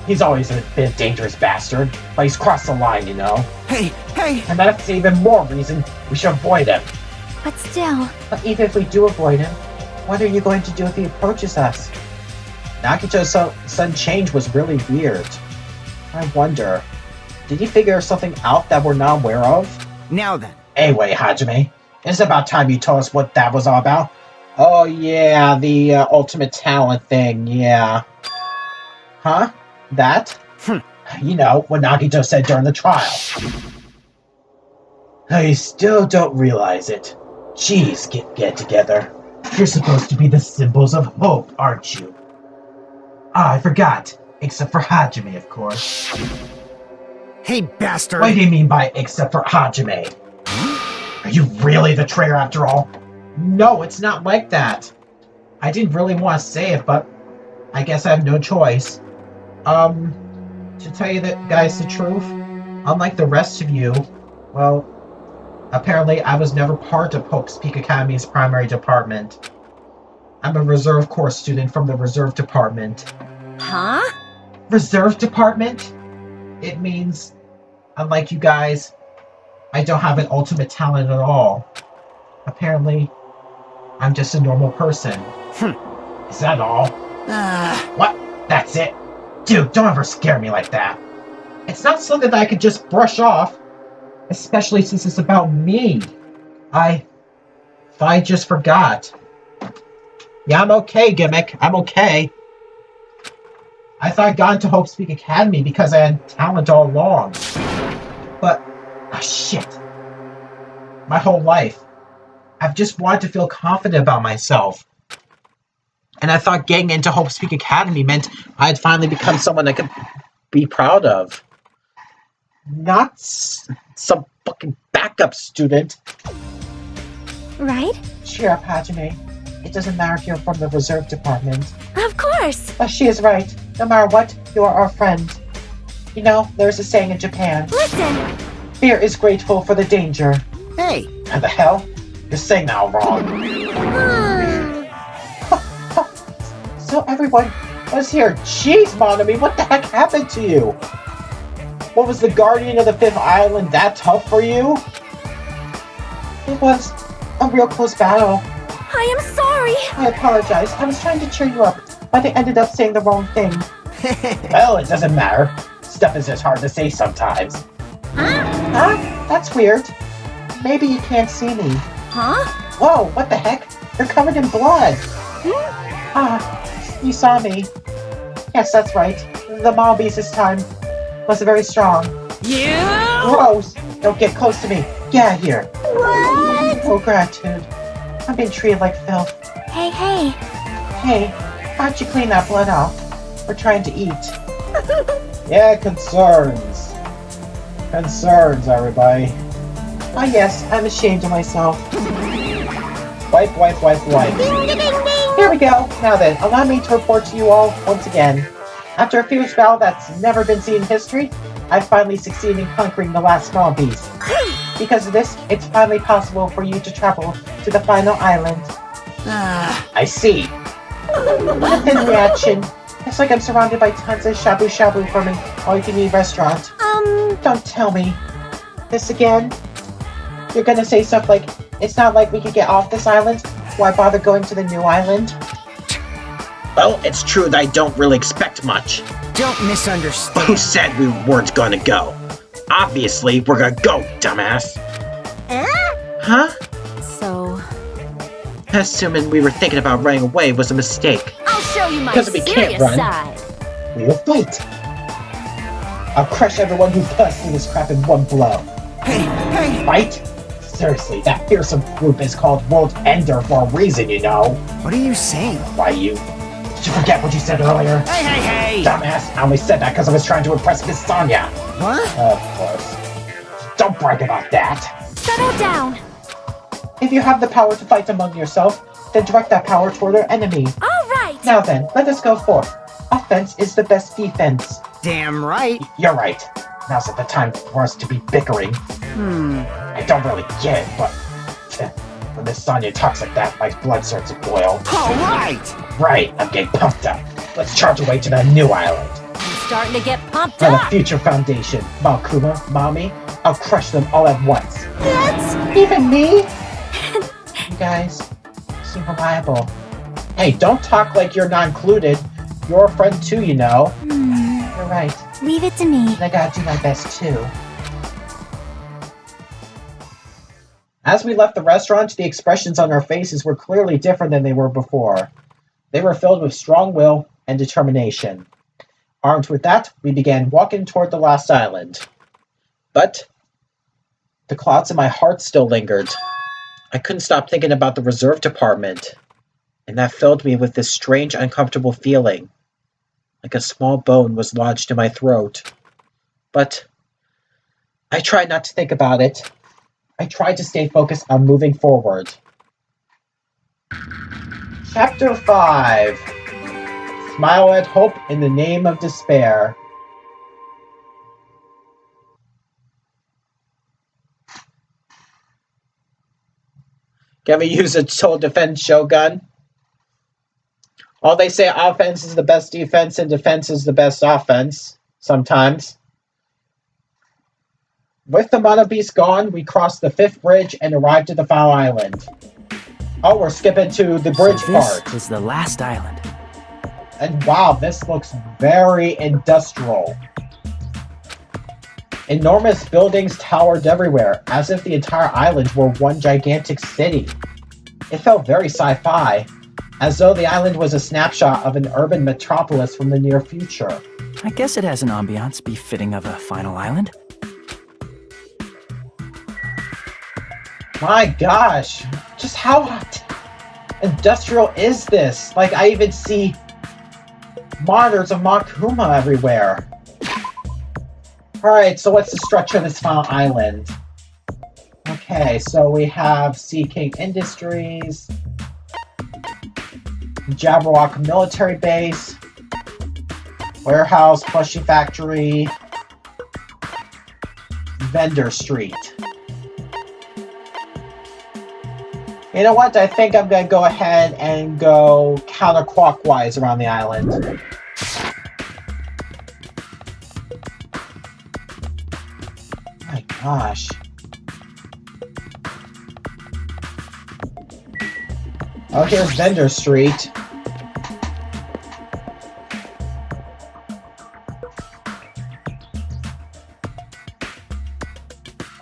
he's always been a dangerous bastard, but he's crossed the line, you know? hey. And that's even more reason we should avoid him. But still, But even if we do avoid him, what are you going to do if he approaches us? Nagito's sudden change was really weird. I wonder, did he figure something out that we're not aware of? Now then. Anyway, Hajime, it's about time you told us what that was all about. Oh yeah, the ultimate talent thing, yeah. Huh? That? You know, what Nagito said during the trial. I still don't realize it. Jeez, get together. You're supposed to be the symbols of hope, aren't you? Ah, I forgot. Except for Hajime, of course. Hey, bastard. What do you mean by except for Hajime? Are you really the traitor after all? No, it's not like that. I didn't really want to say it, but I guess I have no choice. To tell you guys the truth, unlike the rest of you, well, apparently I was never part of Hope's Peak Academy's primary department. I'm a reserve corps student from the reserve department. Huh? Reserve department? It means, unlike you guys, I don't have an ultimate talent at all. Apparently, I'm just a normal person. Is that all? What? That's it? Dude, don't ever scare me like that. It's not something that I could just brush off. Especially since it's about me. I just forgot. Yeah, I'm okay, Gimmick. I'm okay. I thought I'd gotten to Hope's Peak Academy because I had talent all along. But, shit. My whole life, I've just wanted to feel confident about myself. And I thought getting into Hope's Peak Academy meant I had finally become someone I could be proud of. Not some fucking backup student. right? Cheer up, Hajime. It doesn't matter if you're from the reserve department. Of course! She is right. No matter what, you are our friend. You know, there's a saying in Japan. Listen! Fear is grateful for the danger. Hey. And the hell? You're saying that all wrong. So everyone was here. Jeez, Monami, what the heck happened to you? What, was the Guardian of the Fifth Island that tough for you? It was a real close battle. I am sorry! I apologize. I was trying to cheer you up, but I ended up saying the wrong thing. Well, it doesn't matter. Stuff is just hard to say sometimes. Huh? That's weird. Maybe you can't see me. Huh? Whoa, what the heck? You're covered in blood. You saw me. Yes, that's right. The mall beast this time was very strong. You! Gross! Don't get close to me. Get out of here. What? Oh, gratitude. I'm being treated like filth. Hey. Hey, why don't you clean that blood off? We're trying to eat. Yeah, concerns. Concerns, everybody. Ah, yes, I'm ashamed of myself. Wipe. Here we go. Now then, allow me to report to you all once again. After a fierce battle that's never been seen in history, I finally succeeded in conquering the last small beast. Because of this, it's finally possible for you to travel to the final island. I see. Within reaction, it's like I'm surrounded by tons of shabu-shabu from an all-you-can-eat restaurant. Don't tell me. This again? You're gonna say stuff like, it's not like we could get off this island? Why bother going to the new island? Well, it's true that I don't really expect much. Don't misunderstand. Who said we weren't gonna go? Obviously, we're gonna go, dumbass. Huh? So, assuming we were thinking about running away was a mistake. I'll show you my Because we can't serious run. side. We will fight. I'll crush everyone who busts through this crap in one blow. Hey! Fight? Seriously, that fearsome group is called World Ender for a reason, you know. What are you saying? Why, did you forget what you said earlier? Hey! Dumbass, I only said that because I was trying to impress Miss Sonia. What? Of course. Don't brag about that. Settle down. If you have the power to fight among yourself, then direct that power toward our enemy. All right. Now then, let us go forth. Offense is the best defense. Damn right. You're right. Now's not the time for us to be bickering. I don't really get it, but when Miss Sonia talks like that, my blood starts to boil. All right. Right, I'm getting pumped up. Let's charge away to that new island. I'm starting to get pumped For the up. future foundation, Malkuma, Mami, I'll crush them all at once. That's... Even me? You guys seem reliable. Hey, don't talk like you're not included. You're a friend too, you know. You're right. Leave it to me. And I gotta do my best too. As we left the restaurant, the expressions on our faces were clearly different than they were before. They were filled with strong will and determination. Armed with that, we began walking toward the last island. But the clouds in my heart still lingered. I couldn't stop thinking about the reserve department, and that filled me with this strange, uncomfortable feeling, like a small bone was lodged in my throat. But I tried not to think about it. I tried to stay focused on moving forward. Chapter 5. Smile at Hope in the Name of Despair. Can we use a total defense Shogun? All they say offense is the best defense and defense is the best offense. Sometimes. With the Mono Beast gone, we crossed the 5th bridge and arrived at the final island. Oh, we're skipping to the bridge So this part. is the last island. And wow, this looks very industrial. Enormous buildings towered everywhere, as if the entire island were one gigantic city. It felt very sci-fi, as though the island was a snapshot of an urban metropolis from the near future. I guess it has an ambiance befitting of a final island. My gosh, just how industrial is this? Like, I even see monitors of Makuma everywhere. Alright, so what's the structure of this final island? Okay, so we have Sea King Industries, Jabberwock Military Base, Warehouse, Plushie Factory, Vendor Street. You know what? I think I'm going to go ahead and go counterclockwise around the island. My gosh. Oh, here's Vendor Street.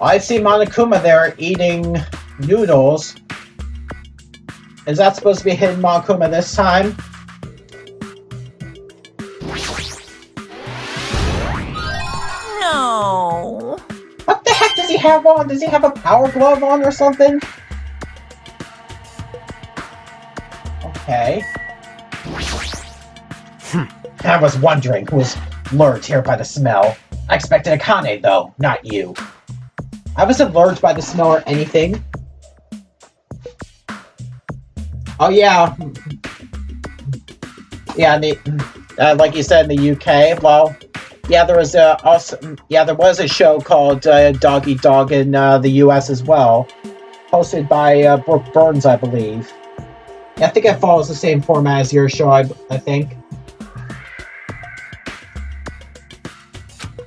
I see Monokuma there eating noodles. Is that supposed to be hidden Monokuma this time? No. What the heck does he have on? Does he have a power glove on or something? Okay. I was wondering who was lured here by the smell. I expected Akane, though, not you. I wasn't lured by the smell or anything. Oh yeah, yeah. Like you said in the UK. Well, yeah, there was there was a show called Doggy Dog in the US as well, hosted by Brooke Burns, I believe. Yeah, I think it follows the same format as your show. I think.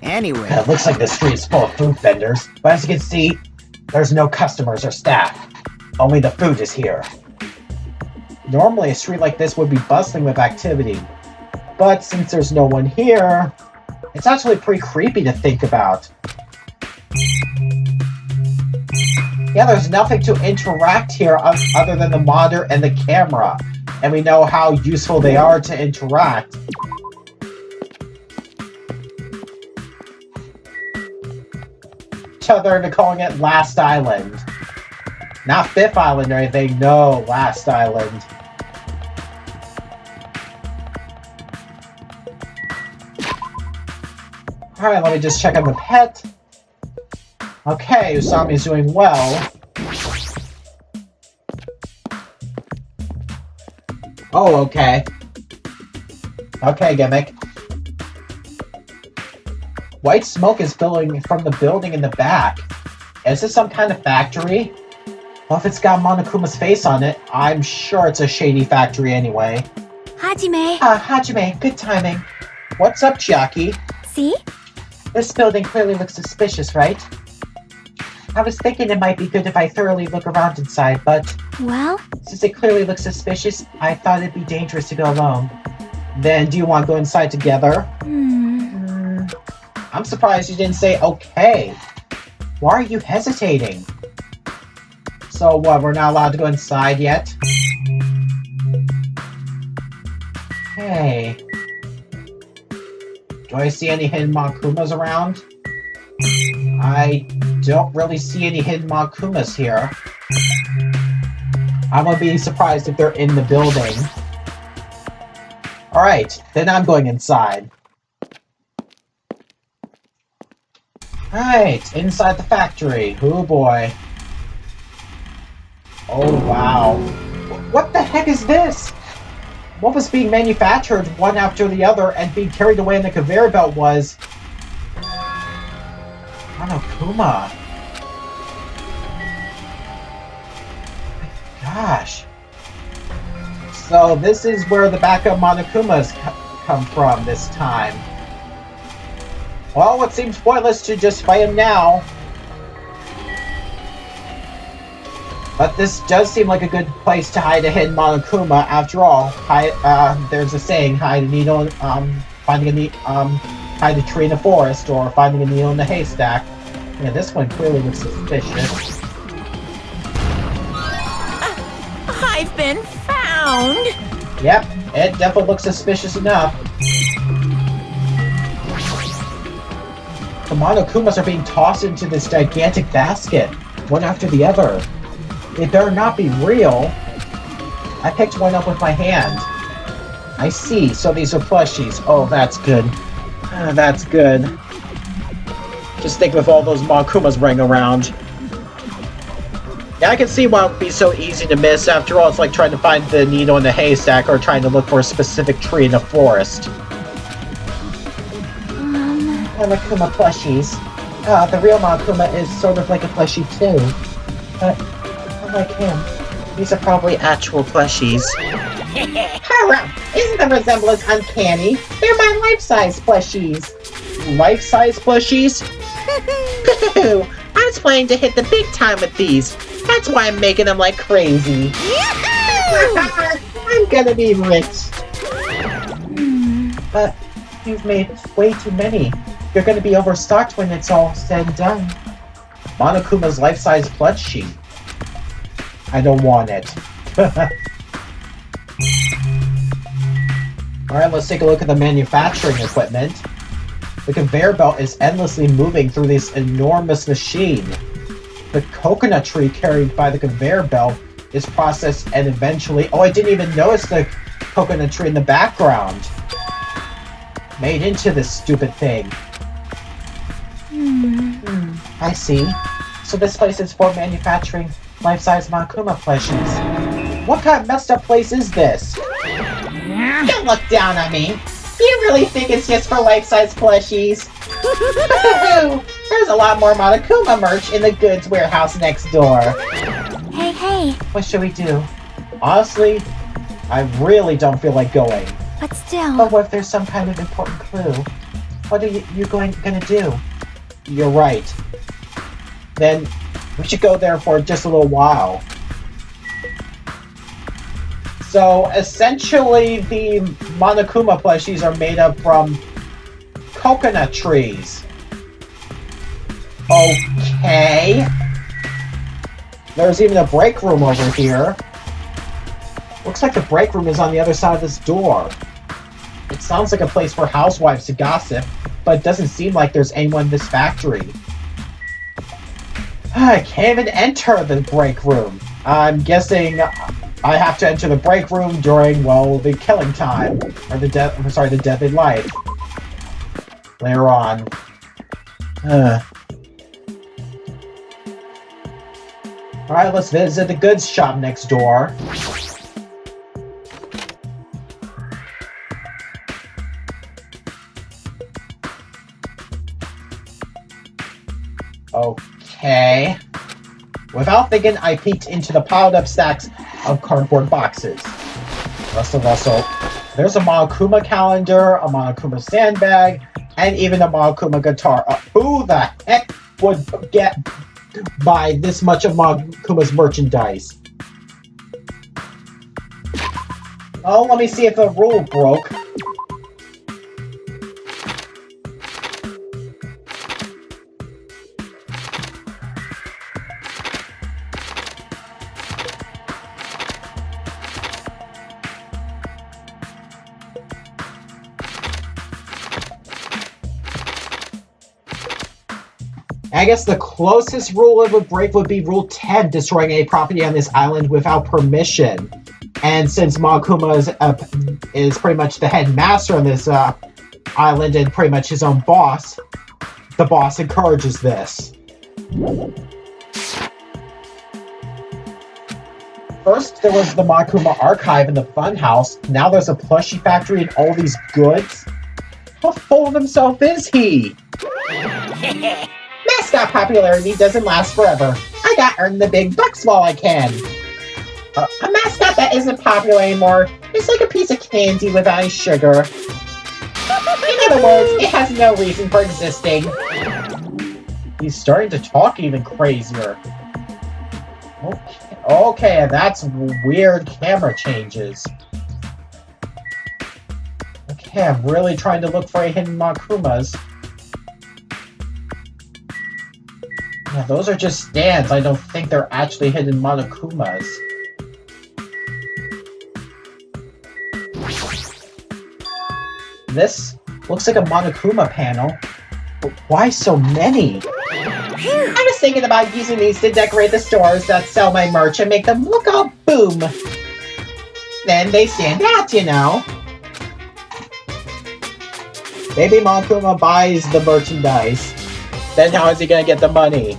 Anyway, It looks like the street is full of food vendors, but as you can see, there's no customers or staff. Only the food is here. Normally, a street like this would be bustling with activity, but since there's no one here, it's actually pretty creepy to think about. Yeah, there's nothing to interact here other than the monitor and the camera. And we know how useful they are to interact. They're calling it Last Island. Not Fifth Island or anything, no, Last Island. Alright, let me just check on the pet. Okay, Usami's doing well. Oh, okay. Okay, Gimmick. White smoke is billowing from the building in the back. Is this some kind of factory? Well, if it's got Monokuma's face on it, I'm sure it's a shady factory anyway. Hajime. Hajime, good timing. What's up, Chiaki? See? This building clearly looks suspicious, right? I was thinking it might be good if I thoroughly look around inside, but... Well? Since it clearly looks suspicious, I thought it'd be dangerous to go alone. Then, do you want to go inside together? I'm surprised you didn't say okay. Why are you hesitating? So what, we're not allowed to go inside yet? Hey. Do I see any hidden Monokumas around? I don't really see any hidden Monokumas here. I wouldn't be surprised if they're in the building. Alright, then I'm going inside. Alright, inside the factory. Oh boy. Oh wow. What the heck is this? What was being manufactured one after the other and being carried away in the conveyor belt was... Monokuma. My gosh. So this is where the backup Monokumas come from this time. Well, it seems pointless to just fight him now. But this does seem like a good place to hide a hidden Monokuma. After all, there's a saying: hide a needle, hide a tree in a forest, or finding a needle in a haystack. Yeah, this one clearly looks suspicious. I've been found! Yep, it definitely looks suspicious enough. The Monokumas are being tossed into this gigantic basket, one after the other. They better not be real. I picked one up with my hand. I see, so these are plushies. Oh, that's good. That's good. Just think with all those Monokumas running around. Yeah, I can see why it would be so easy to miss. After all, it's like trying to find the needle in the haystack or trying to look for a specific tree in a forest. Monokuma plushies. The real Monokuma is sort of like a plushie too. But, unlike him, these are probably actual plushies. Hurrah! Isn't the resemblance uncanny? They're my life-size plushies. Life-size plushies? Pooh! I was planning to hit the big time with these. That's why I'm making them like crazy. I'm gonna be rich. But you've made way too many. You're gonna be overstocked when it's all said and done. Monokuma's life-size plushie. I don't want it. Alright, let's take a look at the manufacturing equipment. The conveyor belt is endlessly moving through this enormous machine. The coconut tree carried by the conveyor belt is processed and eventually... Oh, I didn't even notice the coconut tree in the background. Made into this stupid thing. I see. So this place is for manufacturing life-size Monokuma plushies. What kind of messed up place is this? Don't look down on me. Do you really think it's just for life-size plushies? There's a lot more Monokuma merch in the goods warehouse next door. Hey. What should we do? Honestly, I really don't feel like going. But still... But what if there's some kind of important clue? What are you gonna do? You're right. Then we should go there for just a little while. So, essentially, the Monokuma plushies are made up from coconut trees. Okay. There's even a break room over here. Looks like the break room is on the other side of this door. It sounds like a place for housewives to gossip, but it doesn't seem like there's anyone in this factory. I can't even enter the break room. I'm guessing I have to enter the break room during, well, the killing time. Or the deadly life. Later on. Alright, let's visit the goods shop next door. Okay. Without thinking, I peeked into the piled up stacks of cardboard boxes. There's a Monokuma calendar, a Monokuma sandbag, and even a Monokuma guitar. Who the heck would buy this much of Monokuma's merchandise? Oh, let me see if the rule broke. I guess the closest rule it would break would be Rule 10, destroying a property on this island without permission. And since Monokuma is pretty much the headmaster on this island and pretty much his own boss, the boss encourages this. First, there was the Monokuma archive in the funhouse. Now there's a plushie factory and all these goods. How full of himself is he? Mascot popularity doesn't last forever. I gotta earn the big bucks while I can. A mascot that isn't popular anymore is like a piece of candy without any sugar. In other words, it has no reason for existing. He's starting to talk even crazier. Okay, that's weird camera changes. Okay, I'm really trying to look for a hidden Monokumas. Yeah, those are just stands. I don't think they're actually hidden Monokumas. This looks like a Monokuma panel, but why so many? I was thinking about using these to decorate the stores that sell my merch and make them look all boom. Then they stand out, you know. Maybe Monokuma buys the merchandise. Then how is he gonna get the money?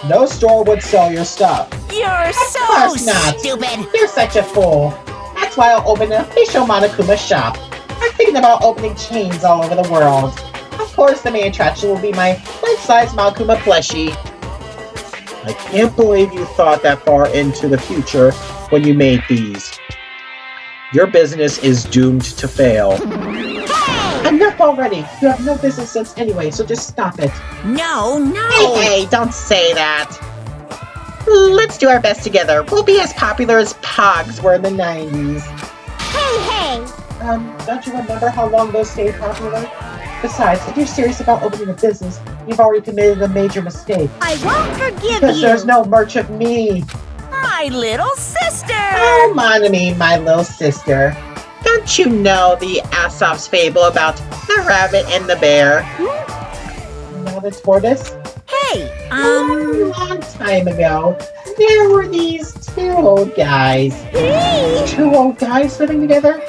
No store would sell your stuff. You're so Of course not. stupid. You're such a fool. That's why I'll open an official Monokuma shop. I'm thinking about opening chains all over the world. Of course, the main attraction will be my life-size Monokuma plushie. I can't believe you thought that far into the future when you made these. Your business is doomed to fail. Enough already! You have no business sense anyway, so just stop it. No. Hey, don't say that. Let's do our best together. We'll be as popular as Pogs were in the 90s. Hey. Don't you remember how long those stayed popular? Besides, if you're serious about opening a business, you've already committed a major mistake. I won't forgive Because you. there's no merch of me. My little sister. Oh, mon-ami, my little sister. Don't you know the Aesop's fable about the rabbit and the bear? Now the tortoise? Hey, A long time ago, there were these two old guys. Hey. Two old guys living together?